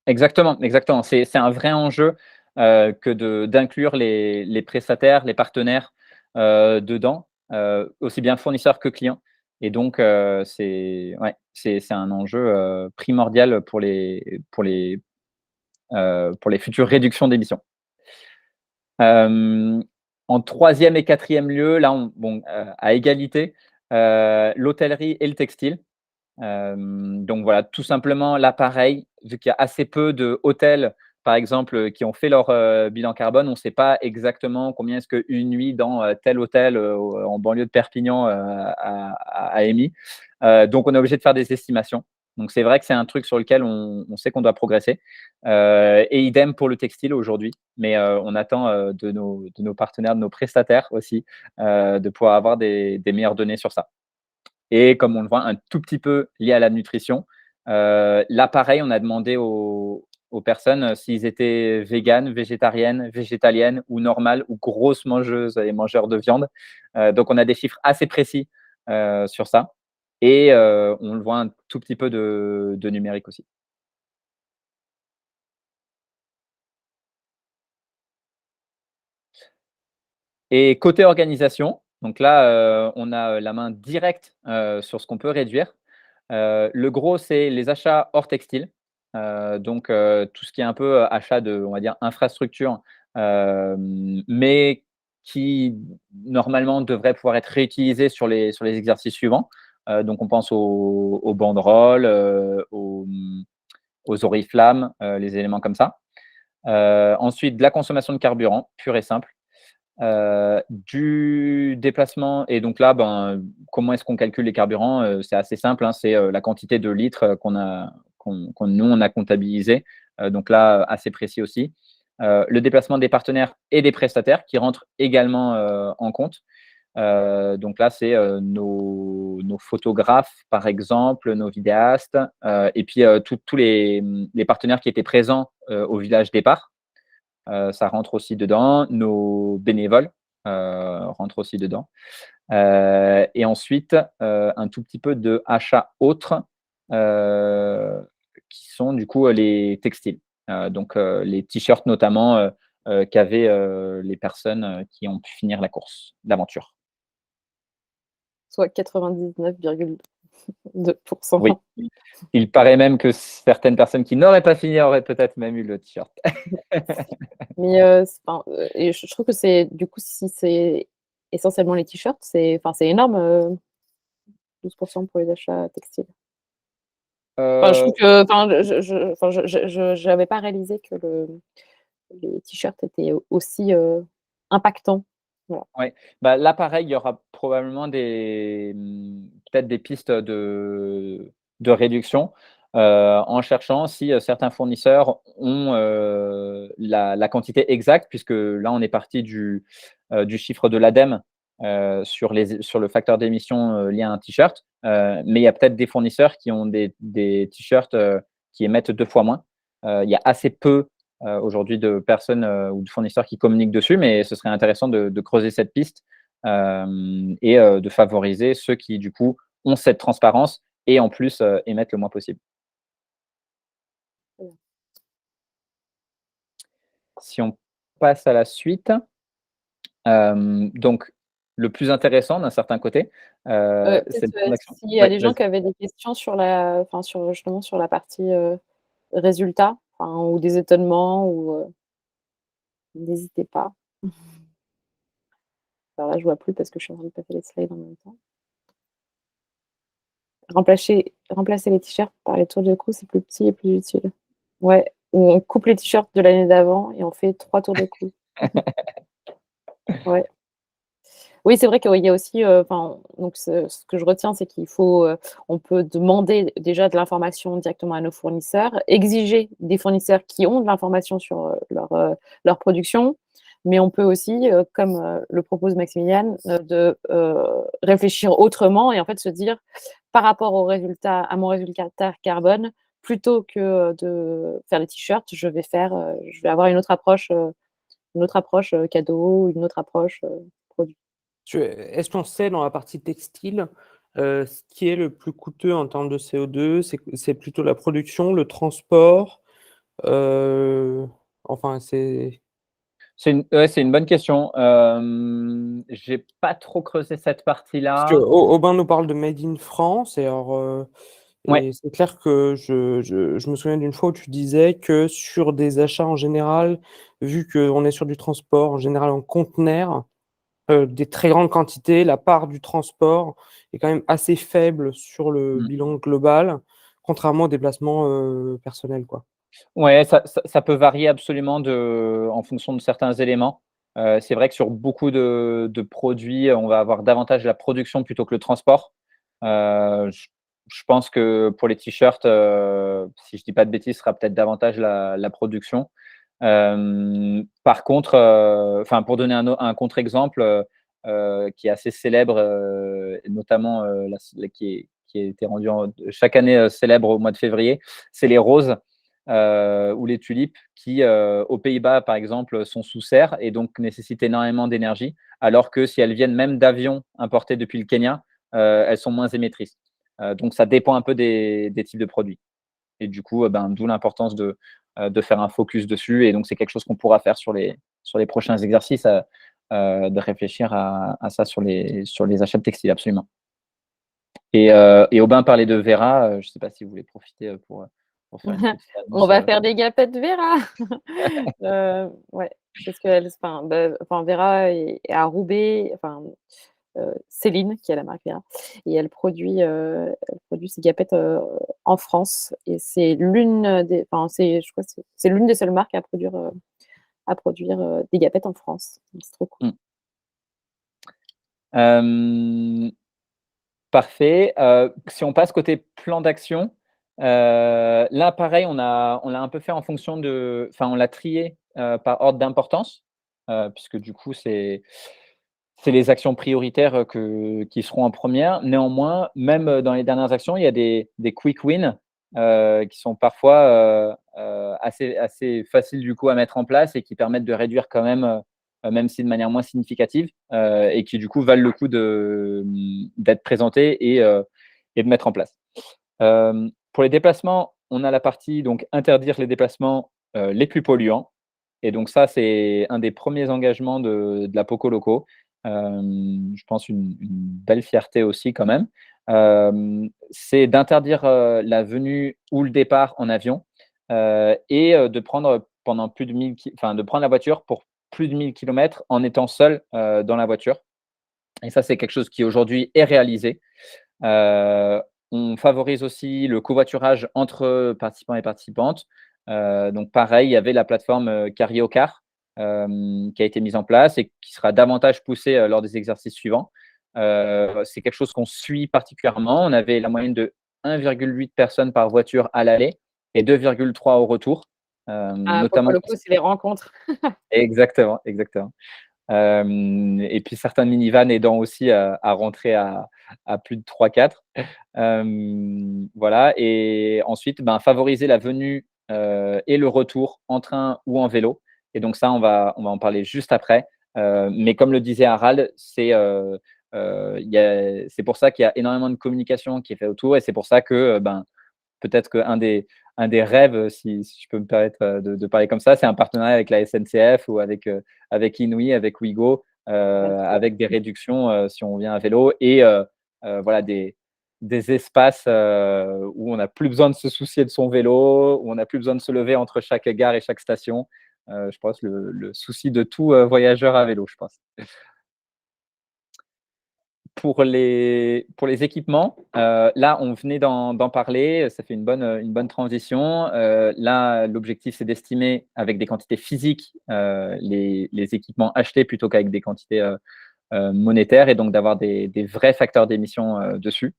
Exactement, exactement. C'est un vrai enjeu que d'inclure les prestataires, les partenaires dedans, aussi bien fournisseurs que clients. Et donc, c'est un enjeu primordial pour les futures réductions d'émissions. En troisième et quatrième lieu, là, à égalité, l'hôtellerie et le textile. Donc voilà, tout simplement, là, pareil, vu qu'il y a assez peu de hôtels, par exemple, qui ont fait leur bilan carbone, on ne sait pas exactement combien est-ce qu'une nuit dans tel hôtel en banlieue de Perpignan a émis. Donc on est obligé de faire des estimations. Donc c'est vrai que c'est un truc sur lequel on sait qu'on doit progresser. Et idem pour le textile aujourd'hui. Mais on attend de nos partenaires, de nos prestataires aussi, de pouvoir avoir des meilleures données sur ça. Et comme on le voit, un tout petit peu lié à la nutrition. Là, pareil, on a demandé aux personnes s'ils étaient véganes, végétariennes, végétaliennes ou normales ou grosses mangeuses et mangeurs de viande. Donc, on a des chiffres assez précis sur ça. Et on le voit un tout petit peu de numérique aussi. Et côté organisation, donc là, on a la main directe sur ce qu'on peut réduire. Le gros, c'est les achats hors textile. Donc, tout ce qui est un peu achat de, on va dire, infrastructure, mais qui normalement devrait pouvoir être réutilisé sur les exercices suivants. Donc, on pense aux banderoles, aux oriflammes, les éléments comme ça. Ensuite, de la consommation de carburant, pure et simple. Du déplacement, et donc là, comment est-ce qu'on calcule les carburants? C'est assez simple, hein, c'est la quantité de litres nous, on a comptabilisé. Donc là, assez précis aussi. Le déplacement des partenaires et des prestataires qui rentrent également en compte. Donc là, c'est nos photographes, par exemple, nos vidéastes, et puis tous les partenaires qui étaient présents au village départ. Ça rentre aussi dedans. Nos bénévoles rentrent aussi dedans. Et ensuite, un tout petit peu de achats autres qui sont du coup les textiles. Donc les t-shirts notamment qu'avaient les personnes qui ont pu finir la course, l'aventure.
Soit 99,2%.
Oui. Il paraît même que certaines personnes qui n'auraient pas fini auraient peut-être même eu le t-shirt.
Mais et je trouve que c'est du coup, si c'est essentiellement les t-shirts, c'est énorme, 12% pour les achats textiles. Je trouve que je n'avais pas réalisé que les t-shirts étaient aussi impactants. Voilà.
Ouais, là pareil, il y aura probablement peut-être des pistes de réduction, en cherchant si certains fournisseurs ont la quantité exacte, puisque là on est parti du chiffre de l'ADEME sur le facteur d'émission lié à un t-shirt, mais il y a peut-être des fournisseurs qui ont des t-shirts qui émettent 2 fois moins. Il y a assez peu aujourd'hui de personnes ou de fournisseurs qui communiquent dessus, mais ce serait intéressant de creuser cette piste et de favoriser ceux qui, du coup, ont cette transparence et en plus émettent le moins possible. Si on passe à la suite, donc le plus intéressant d'un certain côté, c'est le plan d'action.
S'il y a
Ouais,
des gens
vas-y.
qui avaient des questions justement sur la partie résultats, ou des étonnements, ou n'hésitez pas. Alors là, je vois plus parce que je suis en train de passer les slides en même temps. Remplacer les t-shirts par les tours de cou, c'est plus petit et plus utile. Ouais, ou on coupe les t-shirts de l'année d'avant et on fait 3 tours de cou. Ouais. Oui, c'est vrai qu'il y a aussi, donc ce que je retiens, c'est qu'il faut, on peut demander déjà de l'information directement à nos fournisseurs, exiger des fournisseurs qui ont de l'information sur leur production, mais on peut aussi, comme le propose Maximilian, de réfléchir autrement et en fait se dire, par rapport à mon résultat carbone, plutôt que de faire des t-shirts, je vais avoir une autre approche cadeau, une autre approche produit.
Est-ce qu'on sait dans la partie textile ce qui est le plus coûteux en termes de CO2? C'est plutôt la production, le transport? Enfin, c'est
C'est une bonne question. J'ai pas trop creusé cette
parce
partie-là.
que Aubin nous parle de Made in France et
Ouais.
et c'est clair que je me souviens d'une fois où tu disais que sur des achats en général, vu qu'on est sur du transport en général en conteneur, des très grandes quantités, la part du transport est quand même assez faible sur le bilan global, contrairement aux déplacements personnels, quoi.
Ouais, ça peut varier absolument en fonction de certains éléments. C'est vrai que sur beaucoup de produits, on va avoir davantage la production plutôt que le transport. Je pense que pour les t-shirts, si je dis pas de bêtises, ce sera peut-être davantage la production. Par contre, pour donner un contre-exemple qui est assez célèbre, et notamment qui a été rendu chaque année célèbre au mois de février, c'est les roses ou les tulipes qui, aux Pays-Bas, par exemple, sont sous serre et donc nécessitent énormément d'énergie, alors que si elles viennent même d'avions importés depuis le Kenya, elles sont moins émettrices. Donc, ça dépend un peu des types de produits. Et du coup, d'où l'importance de faire un focus dessus. Et donc, c'est quelque chose qu'on pourra faire sur les prochains exercices, de réfléchir à ça sur les achats de textiles, absolument. Et Aubin parlait de Vera. Je ne sais pas si vous voulez profiter pour pour faire une petite annonce.
On va faire des gapettes Vera. Ouais, parce qu'elle, enfin, Vera est à Roubaix, enfin, Céline, qui a la marque Vera, et elle produit ces gapettes en France. Et c'est l'une des, enfin, je crois, que c'est l'une des seules marques à produire des gapettes en France. Donc, c'est trop cool.
Parfait. Si on passe côté plan d'action, là, pareil, on l'a un peu fait en fonction de, enfin, on l'a trié par ordre d'importance, puisque du coup, c'est les actions prioritaires qui seront en première. Néanmoins, même dans les dernières actions, il y a des quick wins qui sont parfois assez faciles du coup à mettre en place et qui permettent de réduire quand même si de manière moins significative, et qui du coup valent le coup d'être présentés et de mettre en place. Pour les déplacements, on a la partie donc interdire les déplacements les plus polluants. Et donc ça, c'est un des premiers engagements de la Poco Loco. Je pense une belle fierté aussi quand même. C'est d'interdire la venue ou le départ en avion, et de prendre pendant plus de de prendre la voiture pour plus de 1000 km en étant seul dans la voiture. Et ça, c'est quelque chose qui aujourd'hui est réalisé. On favorise aussi le covoiturage entre participants et participantes. Donc pareil, il y avait la plateforme Cariocar qui a été mise en place et qui sera davantage poussée lors des exercices suivants. C'est quelque chose qu'on suit particulièrement. On avait la moyenne de 1,8 personnes par voiture à l'aller et 2,3 au retour.
Pour
Notamment
le coup, c'est les rencontres.
exactement. Et puis certains minivans aidant aussi à rentrer à plus de 3-4. Voilà. Et ensuite, favoriser la venue et le retour en train ou en vélo. Et donc ça, on va en parler juste après. Mais comme le disait Harald, c'est pour ça qu'il y a énormément de communication qui est fait autour, et c'est pour ça que peut-être qu'un des rêves, si je peux me permettre de parler comme ça, c'est un partenariat avec la SNCF ou avec Inouï, avec Ouigo, avec des réductions si on vient à vélo, et voilà, des espaces où on n'a plus besoin de se soucier de son vélo, où on n'a plus besoin de se lever entre chaque gare et chaque station. Je pense le souci de tout voyageur à vélo, je pense. Pour les équipements, là, on venait d'en parler, ça fait une bonne transition. Là, l'objectif, c'est d'estimer avec des quantités physiques les équipements achetés plutôt qu'avec des quantités monétaires, et donc d'avoir des vrais facteurs d'émission dessus.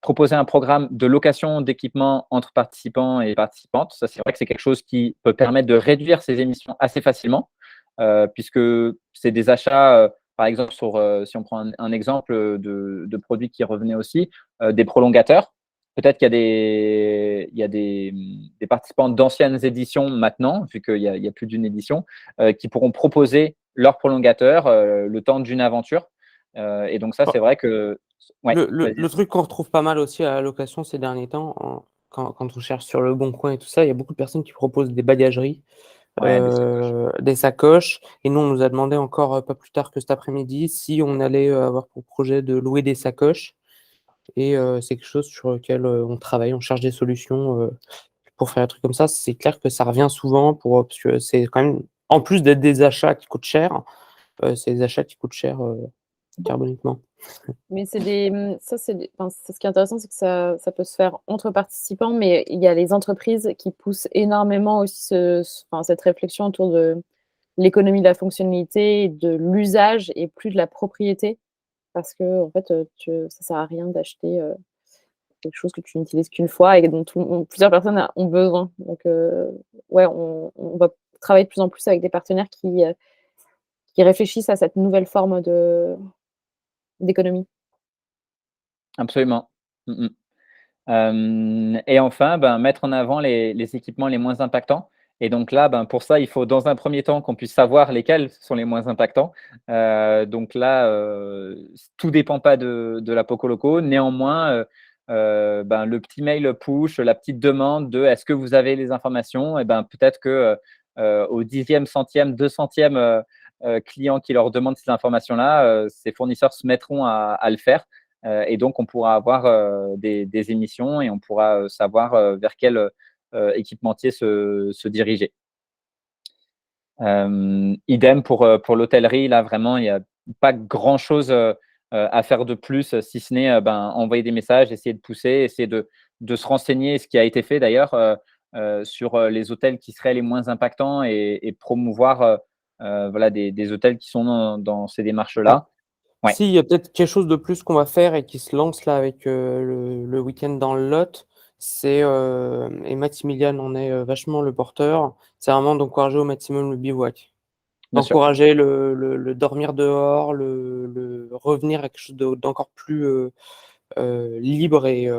Proposer un programme de location d'équipements entre participants et participantes. Ça, c'est vrai que c'est quelque chose qui peut permettre de réduire ces émissions assez facilement, puisque c'est des achats, par exemple, si on prend un exemple de produits qui revenaient aussi, des prolongateurs. Peut-être qu'il y a des participants d'anciennes éditions maintenant, vu qu'il y a plus d'une édition, qui pourront proposer leur prolongateur le temps d'une aventure. Et donc ça, c'est vrai que… Ouais,
le truc qu'on retrouve pas mal aussi à la location ces derniers temps, quand on cherche sur le Bon Coin et tout ça, il y a beaucoup de personnes qui proposent des bagageries,
ouais,
des sacoches. Et nous, on nous a demandé encore pas plus tard que cet après-midi si on allait avoir pour projet de louer des sacoches. Et c'est quelque chose sur lequel on travaille, on cherche des solutions pour faire un truc comme ça. C'est clair que ça revient souvent parce que c'est quand même, en plus d'être des achats qui coûtent cher, c'est des achats qui coûtent cher carboniquement.
Mais c'est enfin, ce qui est intéressant, c'est que ça peut se faire entre participants, mais il y a les entreprises qui poussent énormément aussi cette réflexion autour de l'économie de la fonctionnalité, de l'usage et plus de la propriété, parce que en fait, ça sert à rien d'acheter quelque chose que tu n'utilises qu'une fois et dont plusieurs personnes ont besoin. Donc, ouais, on va travailler de plus en plus avec des partenaires qui réfléchissent à cette nouvelle forme d'économie.
absolument. Et enfin, mettre en avant les équipements les moins impactants. Et donc là, pour ça, il faut dans un premier temps qu'on puisse savoir lesquels sont les moins impactants. Donc là, tout ne dépend pas de la Poco Loco. Néanmoins, le petit mail push, la petite demande de est-ce que vous avez les informations, et peut-être que au 10e, 100e, 200e client qui leur demande ces informations-là, ces fournisseurs se mettront à le faire. Et donc, on pourra avoir des émissions et on pourra savoir vers quel équipementier se diriger. Idem pour l'hôtellerie. Là, vraiment, il n'y a pas grand-chose à faire de plus, si ce n'est envoyer des messages, essayer de pousser, essayer de se renseigner, ce qui a été fait d'ailleurs, sur les hôtels qui seraient les moins impactants et promouvoir voilà, des hôtels qui sont dans ces démarches-là. Ouais.
Si, il y a peut-être quelque chose de plus qu'on va faire et qui se lance là avec le week-end dans le Lot, c'est, et Maximilian en est vachement le porteur, c'est vraiment d'encourager au maximum le bivouac.
Bien sûr.
D'encourager le dormir dehors, le revenir à quelque chose d'encore plus libre et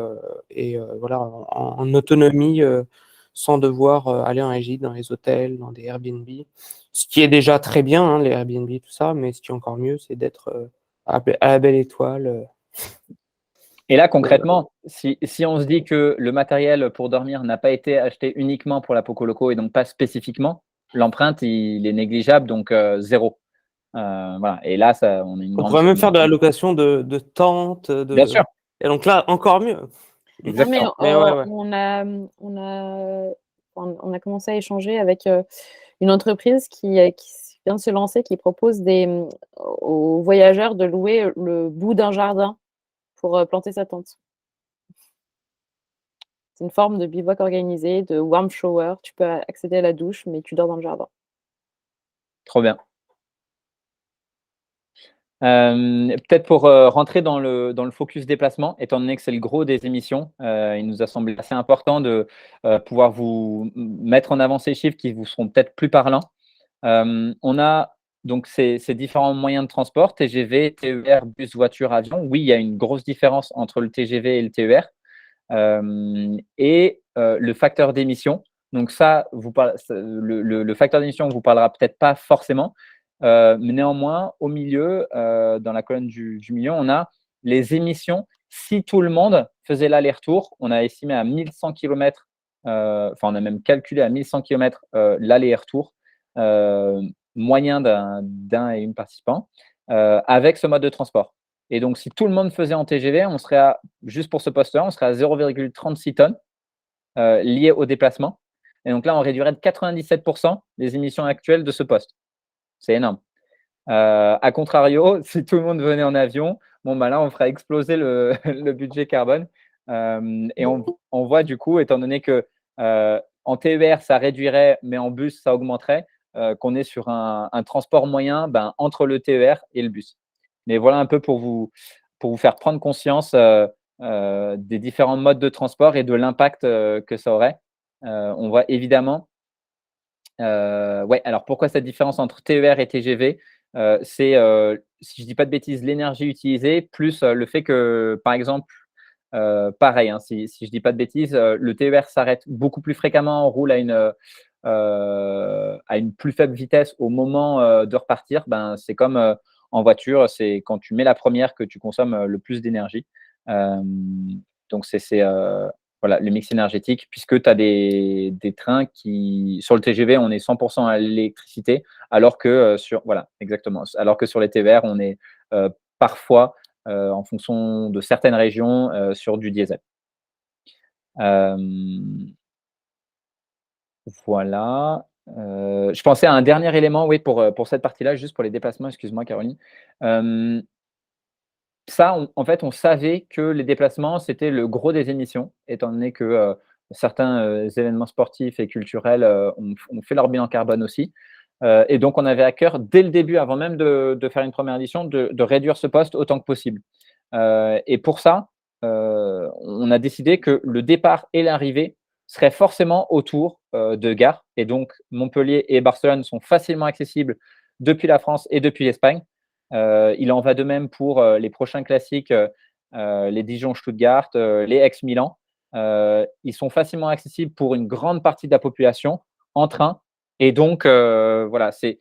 voilà, en autonomie, sans devoir aller en régie dans les hôtels, dans des Airbnb. Ce qui est déjà très bien, hein, les Airbnb, tout ça, mais ce qui est encore mieux, c'est d'être à la belle étoile.
Et là, concrètement, si on se dit que le matériel pour dormir n'a pas été acheté uniquement pour la Poco Loco et donc pas spécifiquement, l'empreinte, il est négligeable, donc 0. Voilà. Et là, on a une
On
grande.
pourrait même faire de la location de tentes.
Bien sûr.
Et donc là, encore mieux.
Exactement.
Non, mais
Mais ouais.
on a commencé à échanger avec une entreprise qui vient de se lancer, qui propose aux voyageurs de louer le bout d'un jardin pour planter sa tente. C'est une forme de bivouac organisé, de warm shower. Tu peux accéder à la douche, mais tu dors dans le jardin.
Trop bien. Peut-être pour rentrer dans le focus déplacement, étant donné que c'est le gros des émissions, il nous a semblé assez important de pouvoir vous mettre en avant ces chiffres qui vous seront peut-être plus parlants. On a donc ces différents moyens de transport, TGV, TER, bus, voiture, avion. Oui, il y a une grosse différence entre le TGV et le TER. Et le facteur d'émission. Donc ça, le facteur d'émission ne vous parlera peut-être pas forcément. Mais néanmoins, au milieu, dans la colonne du milieu, on a les émissions. Si tout le monde faisait l'aller-retour, on a estimé à 1100 km, enfin on a même calculé à 1100 km l'aller-retour moyen d'un et une participant avec ce mode de transport. Et donc, si tout le monde faisait en TGV, on serait juste pour ce poste-là, on serait à 0,36 tonnes liées au déplacement. Et donc là, on réduirait de 97% les émissions actuelles de ce poste. C'est énorme. A contrario, si tout le monde venait en avion, là, on ferait exploser le budget carbone. Et on voit du coup, étant donné que en TER, ça réduirait, mais en bus, ça augmenterait, qu'on est sur un transport moyen entre le TER et le bus. Mais voilà un peu pour vous faire prendre conscience des différents modes de transport et de l'impact que ça aurait. On voit évidemment. Alors pourquoi cette différence entre TER et TGV? C'est, si je ne dis pas de bêtises, l'énergie utilisée, plus le fait que, par exemple, pareil, hein, si je ne dis pas de bêtises, le TER s'arrête beaucoup plus fréquemment, on roule à une plus faible vitesse au moment de repartir. C'est comme en voiture, c'est quand tu mets la première que tu consommes le plus d'énergie. Donc, c'est voilà, le mix énergétique, puisque tu as des trains qui, sur le TGV, on est 100% à l'électricité, alors que voilà, exactement. Alors que sur les TER, on est parfois, en fonction de certaines régions, sur du diesel. Voilà. Je pensais à un dernier élément, oui, pour cette partie-là, juste pour les déplacements. Excuse-moi, Caroline. Ça, en fait, on savait que les déplacements, c'était le gros des émissions, étant donné que certains événements sportifs et culturels ont fait leur bilan carbone aussi. Et donc, on avait à cœur, dès le début, avant même de faire une première édition, de réduire ce poste autant que possible. Et pour ça, on a décidé que le départ et l'arrivée seraient forcément autour de gares. Et donc, Montpellier et Barcelone sont facilement accessibles depuis la France et depuis l'Espagne. Il en va de même pour les prochains classiques, les Dijon-Stuttgart, les Aix-Milan. Ils sont facilement accessibles pour une grande partie de la population en train. Et donc, voilà, c'est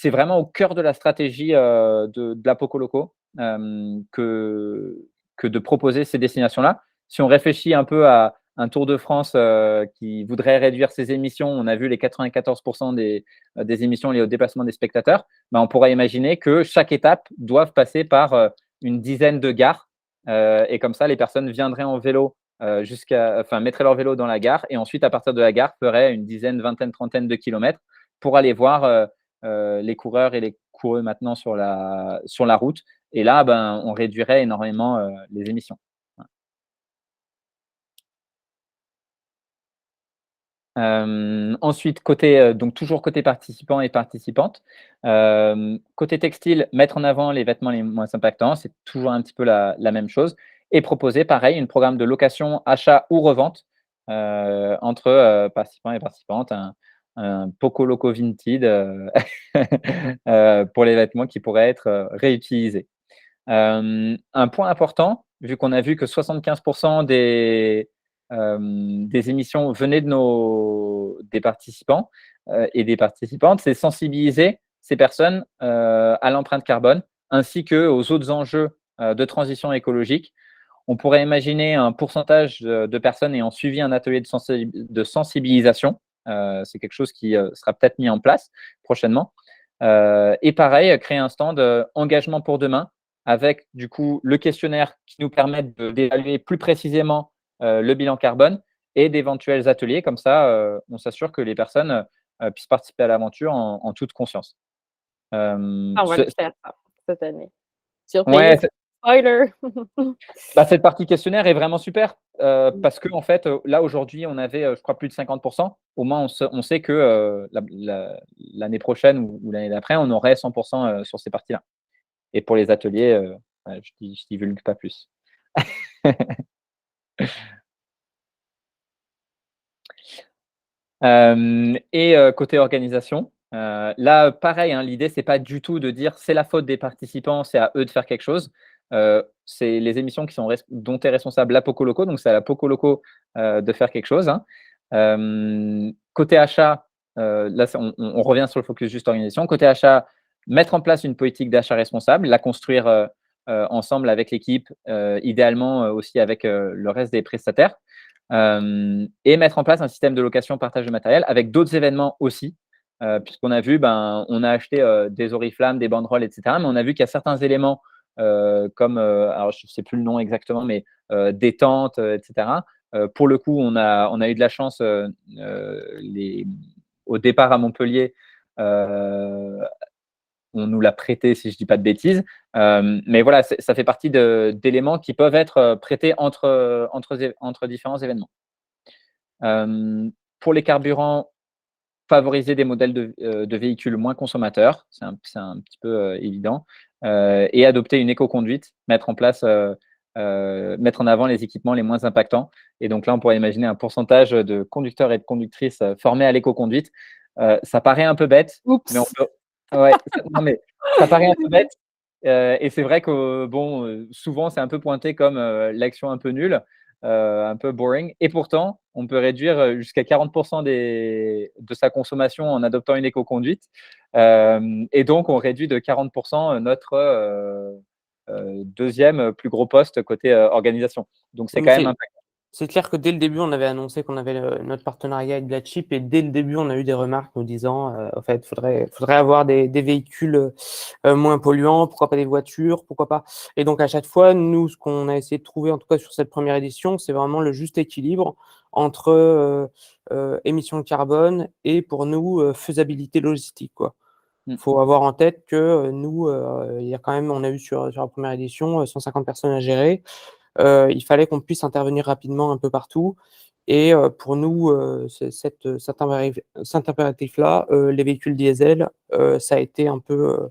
vraiment au cœur de la stratégie de la Poco Loco que de proposer ces destinations-là. Si on réfléchit un peu à un Tour de France qui voudrait réduire ses émissions, on a vu les 94% des émissions liées au déplacement des spectateurs, on pourrait imaginer que chaque étape doive passer par une dizaine de gares Et comme ça, les personnes viendraient en vélo mettraient leur vélo dans la gare et ensuite, à partir de la gare, feraient une dizaine, vingtaine, trentaine de kilomètres pour aller voir les coureurs et les coureux maintenant sur la route. Et là, on réduirait énormément les émissions. Ensuite, donc toujours côté participants et participantes. Côté textile, mettre en avant les vêtements les moins impactants, c'est toujours un petit peu la même chose. Et proposer, pareil, un programme de location, achat ou revente entre participants et participantes, un Poco Loco Vinted pour les vêtements qui pourraient être réutilisés. Un point important, vu qu'on a vu que 75% des émissions venaient des participants et des participantes, c'est sensibiliser ces personnes à l'empreinte carbone ainsi qu'aux autres enjeux de transition écologique. On pourrait imaginer un pourcentage de personnes ayant suivi un atelier de sensibilisation. C'est quelque chose qui sera peut-être mis en place prochainement. Et pareil, créer un stand engagement pour demain avec du coup le questionnaire qui nous permet d'évaluer plus précisément le bilan carbone et d'éventuels ateliers. Comme ça, on s'assure que les personnes puissent participer à l'aventure en toute conscience.
On va le faire ça, cette année.
Ouais,
Surprise, spoiler.
cette partie questionnaire est vraiment super parce que en fait, là aujourd'hui, on avait, je crois, plus de 50%. Au moins, on sait que l'année prochaine ou l'année d'après, on aurait 100% sur ces parties-là. Et pour les ateliers, je divulgue pas plus. Côté organisation, là, pareil, hein, l'idée, c'est pas du tout de dire c'est la faute des participants, c'est à eux de faire quelque chose. C'est les émissions dont est responsable la Poco Loco, donc c'est à la Poco Loco de faire quelque chose. Hein. Côté achat, là, on revient sur le focus juste organisation. Côté achat, mettre en place une politique d'achat responsable, la construire ensemble avec l'équipe, idéalement aussi avec le reste des prestataires. Et mettre en place un système de location partage de matériel avec d'autres événements aussi, puisqu'on a vu, on a acheté des oriflammes, des banderoles, etc. Mais on a vu qu'il y a certains éléments comme, alors je ne sais plus le nom exactement, mais des tentes, etc. Pour le coup, on a eu de la chance au départ à Montpellier. On nous l'a prêté, si je ne dis pas de bêtises. Mais voilà, ça fait partie d'éléments qui peuvent être prêtés entre différents événements. Pour les carburants, favoriser des modèles de véhicules moins consommateurs, c'est un petit peu évident, et adopter une éco-conduite, mettre en avant les équipements les moins impactants. Et donc là, on pourrait imaginer un pourcentage de conducteurs et de conductrices formés à l'éco-conduite. Ça paraît un peu bête,
Oups.
mais ouais, non, mais ça paraît un peu bête. Et c'est vrai que souvent, c'est un peu pointé comme l'action un peu nulle, un peu boring. Et pourtant, on peut réduire jusqu'à 40% de sa consommation en adoptant une éco-conduite. Et donc, on réduit de 40% notre deuxième plus gros poste côté organisation. Donc, c'est quand même impactant.
C'est clair que dès le début, on avait annoncé qu'on avait notre partenariat avec Blackchip et dès le début, on a eu des remarques nous disant en fait, faudrait avoir des véhicules moins polluants, pourquoi pas des voitures, pourquoi pas. Et donc, à chaque fois, nous, ce qu'on a essayé de trouver, en tout cas sur cette première édition, c'est vraiment le juste équilibre entre émissions de carbone et pour nous, faisabilité logistique, quoi. Il faut avoir en tête que nous, il y a quand même, on a eu sur la première édition 150 personnes à gérer. Il fallait qu'on puisse intervenir rapidement un peu partout. Et pour nous, cet impératif-là, les véhicules diesel, ça a été un peu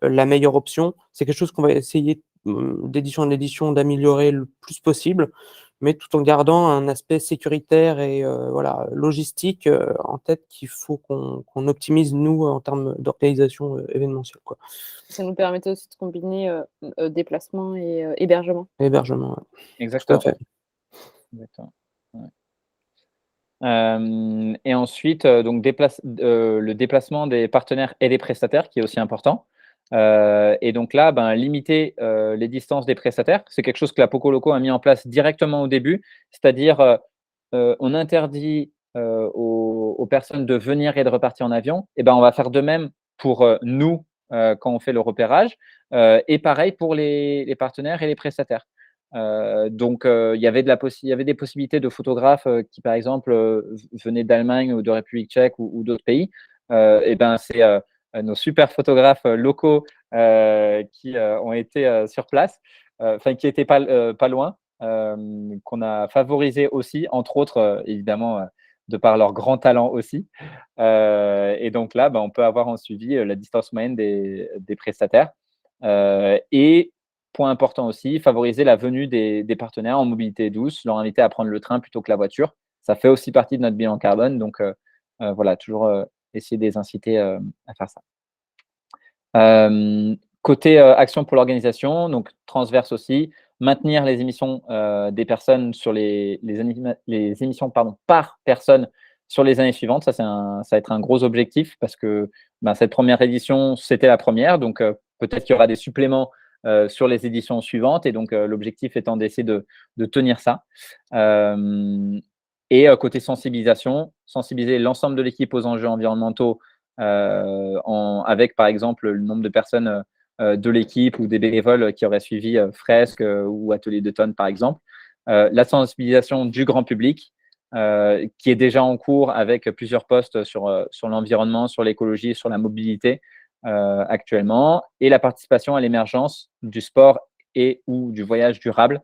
la meilleure option. C'est quelque chose qu'on va essayer d'édition en édition d'améliorer le plus possible, mais tout en gardant un aspect sécuritaire et logistique en tête qu'il faut qu'on optimise, nous, en termes d'organisation événementielle, quoi.
Ça nous permettait aussi de combiner déplacement et hébergement.
Hébergement, ouais.
Exactement.
Tout à fait.
Exactement. Ouais. Et ensuite, donc le déplacement des partenaires et des prestataires qui est aussi important. Et donc là, limiter les distances des prestataires, c'est quelque chose que la Poco Loco a mis en place directement au début, c'est-à-dire on interdit aux personnes de venir et de repartir en avion. Et on va faire de même pour nous quand on fait le repérage, et pareil pour les partenaires et les prestataires. Donc, il y avait des possibilités de photographes qui, par exemple, venaient d'Allemagne ou de République tchèque ou d'autres pays. Et ben, c'est nos super photographes locaux qui ont été sur place, enfin qui étaient pas loin, qu'on a favorisé aussi, entre autres, évidemment, de par leur grand talent aussi. Et donc là, on peut avoir en suivi la distance moyenne des prestataires. Et point important aussi, favoriser la venue des partenaires en mobilité douce, leur inviter à prendre le train plutôt que la voiture. Ça fait aussi partie de notre bilan carbone. Donc, voilà, toujours essayer de les inciter à faire ça. Côté action pour l'organisation, donc transverse aussi, maintenir les émissions des personnes sur les émissions par personne sur les années suivantes. Ça va être un gros objectif parce que cette première édition, c'était la première. Donc, peut-être qu'il y aura des suppléments sur les éditions suivantes. Et donc, l'objectif étant d'essayer de tenir ça. Et côté sensibilisation, sensibiliser l'ensemble de l'équipe aux enjeux environnementaux avec, par exemple, le nombre de personnes de l'équipe ou des bénévoles qui auraient suivi Fresque ou Atelier d'automne, par exemple. La sensibilisation du grand public, qui est déjà en cours avec plusieurs posts sur l'environnement, sur l'écologie, sur la mobilité actuellement, et la participation à l'émergence du sport et ou du voyage durable,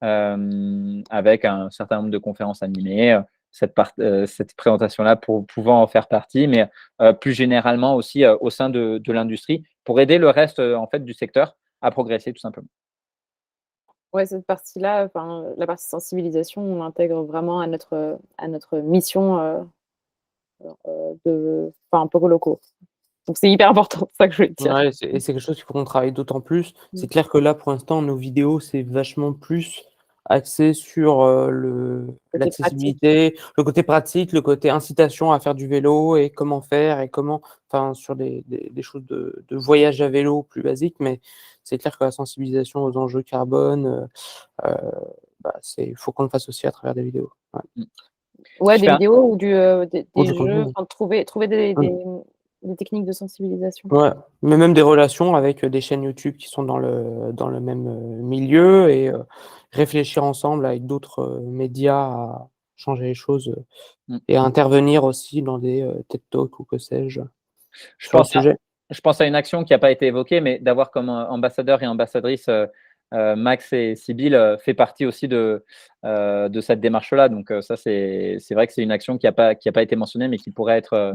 avec un certain nombre de conférences animées, cette présentation-là pouvant en faire partie, mais plus généralement aussi au sein de l'industrie, pour aider le reste en fait, du secteur à progresser tout simplement.
Ouais, cette partie-là, la partie sensibilisation, on l'intègre vraiment à notre mission pour locaux. Donc, c'est hyper important, c'est ça que je voulais dire.
Ouais, et c'est quelque chose qu'il faut qu'on travaille d'autant plus. C'est clair que là, pour l'instant, nos vidéos, c'est vachement plus axé sur l'accessibilité, le côté pratique, le côté incitation à faire du vélo et comment faire et comment, sur des choses de voyage à vélo plus basiques. Mais c'est clair que la sensibilisation aux enjeux carbone, il faut qu'on le fasse aussi à travers des vidéos.
Ouais, des vidéos ou des
du
jeux,
contenu.
trouver des techniques de sensibilisation.
Ouais, mais même des relations avec des chaînes YouTube qui sont dans le même milieu et réfléchir ensemble avec d'autres médias à changer les choses et à intervenir aussi dans des TED Talks ou que sais-je sur le sujet.
Je pense à une action qui n'a pas été évoquée, mais d'avoir comme ambassadeur et ambassadrice Max et Sybille fait partie aussi de cette démarche-là. Donc ça, c'est vrai que c'est une action qui n'a pas été mentionnée, mais qui pourrait être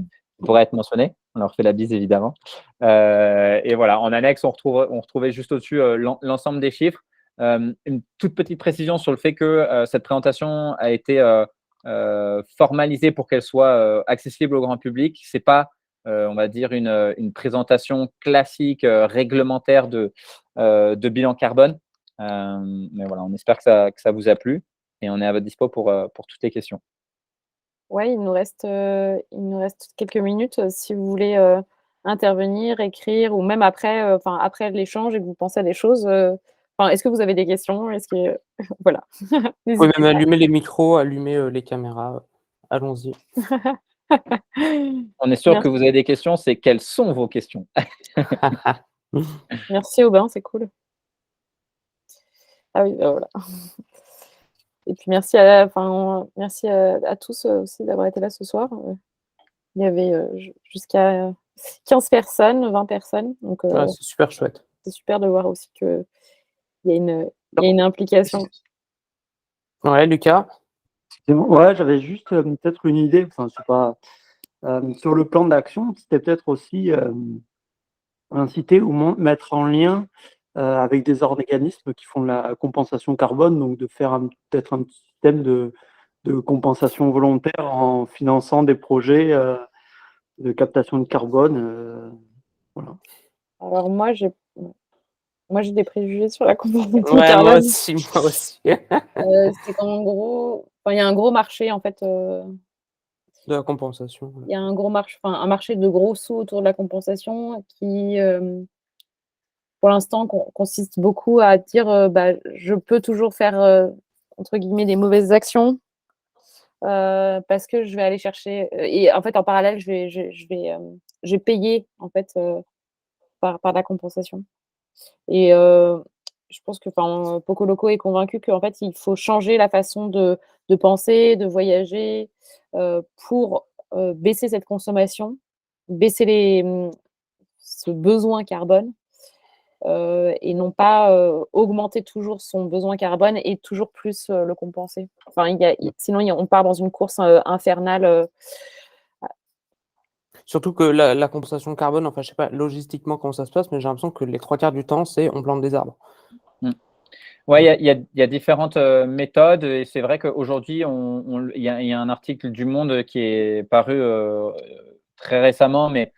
mentionnée. On leur fait la bise, évidemment. Et voilà, en annexe, on retrouvait juste au-dessus l'ensemble des chiffres. Une toute petite précision sur le fait que cette présentation a été formalisée pour qu'elle soit accessible au grand public. C'est pas on va dire une présentation classique réglementaire de bilan carbone. Mais voilà, on espère que ça vous a plu et on est à votre dispo pour toutes les questions.
Ouais, il nous reste quelques minutes si vous voulez intervenir, écrire ou même après l'échange et que vous pensez à des choses. Est-ce que vous avez des questions? Est-ce que voilà.
Vous pouvez même allumer les micros, allumer les caméras. Allons-y.
On est sûr que vous avez des questions. C'est quelles sont vos questions?
Merci Aubin, c'est cool. Ah oui, voilà. Et puis merci à tous aussi d'avoir été là ce soir. Il y avait jusqu'à 15 personnes, 20 personnes. Donc,
c'est super chouette.
C'est super de voir aussi qu'il y a une implication.
Ouais, Lucas?
Ouais, j'avais juste peut-être une idée. Enfin, c'est pas sur le plan d'action, c'était peut-être aussi inciter ou mettre en lien avec des organismes qui font de la compensation carbone, donc de faire peut-être un système de compensation volontaire en finançant des projets de captation de carbone. Voilà.
Alors moi j'ai des préjugés sur la compensation
carbone. Moi aussi.
C'est qu'en gros, il y a un gros marché en fait.
De la compensation.
Il y a un gros marché, un marché de gros sous autour de la compensation qui, pour l'instant, consiste beaucoup à dire je peux toujours faire entre guillemets des mauvaises actions parce que je vais aller chercher et en fait en parallèle je vais payer en fait par la compensation et je pense que Poco Loco est convaincu qu'en fait, il faut changer la façon de penser, de voyager, pour, baisser cette consommation, baisser ce besoin carbone, et non pas, augmenter toujours son besoin carbone et toujours plus, le compenser. Enfin, sinon on part dans une course, infernale,
Surtout que la compensation carbone, enfin, je sais pas logistiquement comment ça se passe, mais j'ai l'impression que les 3/4 du temps, c'est on plante des arbres.
Ouais, il y a différentes méthodes et c'est vrai qu'aujourd'hui, il y a un article du Monde qui est paru très récemment, mais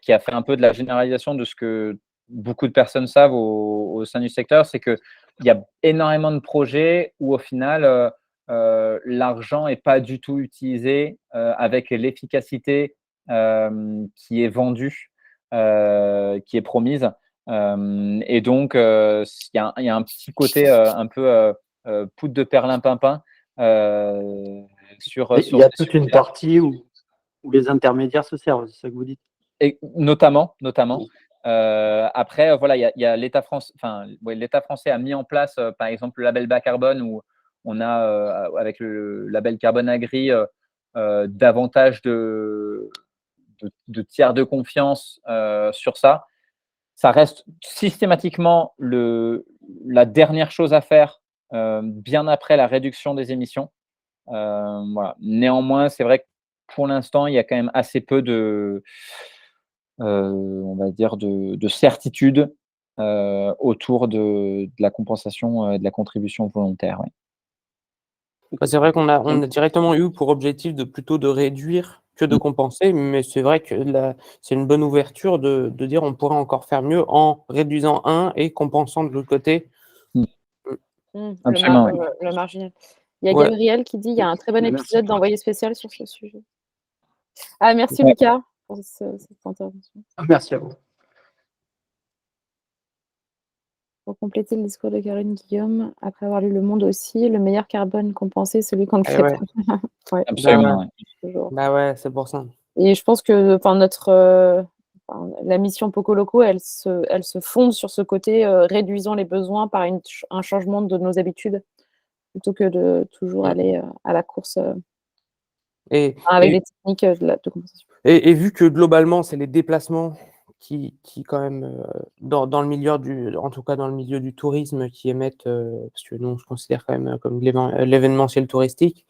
qui a fait un peu de la généralisation de ce que beaucoup de personnes savent au sein du secteur, c'est qu'il y a énormément de projets où au final, l'argent n'est pas du tout utilisé avec l'efficacité qui est vendue, qui est promise. Et donc, il y a un petit côté un peu poudre de perlimpinpin sur
Il y a
ces
toute une
sujets-là.
partie où les intermédiaires se servent, c'est ça que vous dites.
Et notamment. Après, voilà, il y a l'État français. Enfin, ouais, l'État français a mis en place, par exemple, le label bas carbone où on a, avec le label Carbone Agri, davantage de tiers de confiance sur ça. Ça reste systématiquement la dernière chose à faire bien après la réduction des émissions. Voilà. Néanmoins, c'est vrai que pour l'instant, il y a quand même assez peu on va dire, de certitude autour de la compensation et de la contribution volontaire. Ouais.
Bah, c'est vrai qu'on a directement eu pour objectif plutôt de réduire que de compenser, mais c'est vrai que c'est une bonne ouverture de dire on pourrait encore faire mieux en réduisant et compensant de l'autre côté.
Absolument, oui.
le marginal. Il y a
Ouais.
Gabriel qui dit: «Il y a un très bon
Merci.
épisode d'Envoyé spécial sur ce sujet». Ah merci
Ouais.
Lucas pour cette intervention.
Merci à vous.
Pour compléter le discours de Karine Guillaume, après avoir lu Le Monde aussi, le meilleur carbone compensé, celui qu'on ne crée
ouais.
pas. Ouais,
Absolument, ouais.
toujours.
Bah ouais, c'est pour ça.
Et je pense que la mission Poco Loco, elle se fonde sur ce côté réduisant les besoins par un changement de nos habitudes, plutôt que de toujours aller à la course avec les techniques de compensation.
Et vu que globalement, c'est les déplacements qui quand même, dans le milieu en tout cas dans le milieu du tourisme, qui émettent, parce que nous, on se considère quand même comme l'événementiel touristique,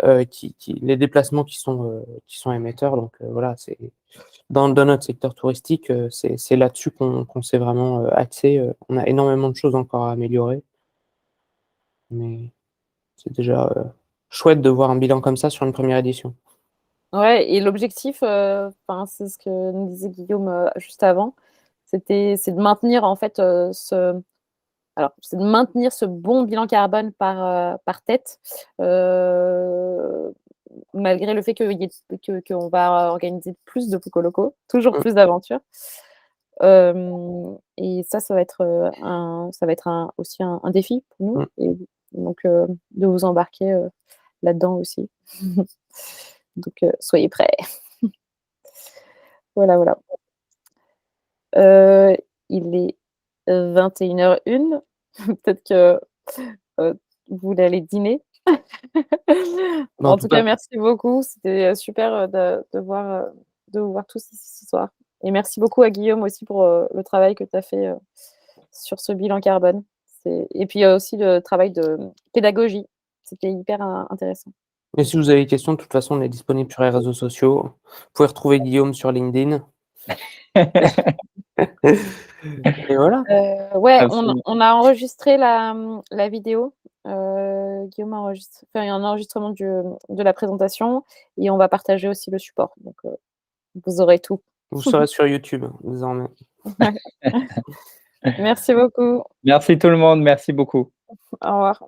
les déplacements qui sont émetteurs. Donc voilà, c'est dans notre secteur touristique, c'est là-dessus qu'on s'est vraiment axé. On a énormément de choses encore à améliorer. Mais c'est déjà chouette de voir un bilan comme ça sur une première édition.
Ouais, et l'objectif, c'est ce que nous disait Guillaume juste avant, c'est de maintenir en fait c'est de maintenir ce bon bilan carbone par tête, malgré le fait qu'on va organiser plus de Poco Loco, toujours plus d'aventures. Et ça va être aussi un défi pour nous, et donc de vous embarquer là-dedans aussi. Donc soyez prêts. Voilà. Il est 21h01. Peut-être que vous voulez aller dîner. En tout cas, merci beaucoup. C'était super de vous voir tous ici ce soir. Et merci beaucoup à Guillaume aussi pour le travail que tu as fait sur ce bilan carbone. Et puis aussi le travail de pédagogie. C'était hyper intéressant.
Et si vous avez des questions, de toute façon, on est disponible sur les réseaux sociaux. Vous pouvez retrouver Guillaume sur LinkedIn. Et voilà.
Ouais, on a enregistré la vidéo. Guillaume a enregistré, il y a un enregistrement de la présentation, et on va partager aussi le support. Donc, vous aurez tout.
Vous serez sur YouTube désormais.
Merci beaucoup.
Merci tout le monde, merci beaucoup.
Au revoir.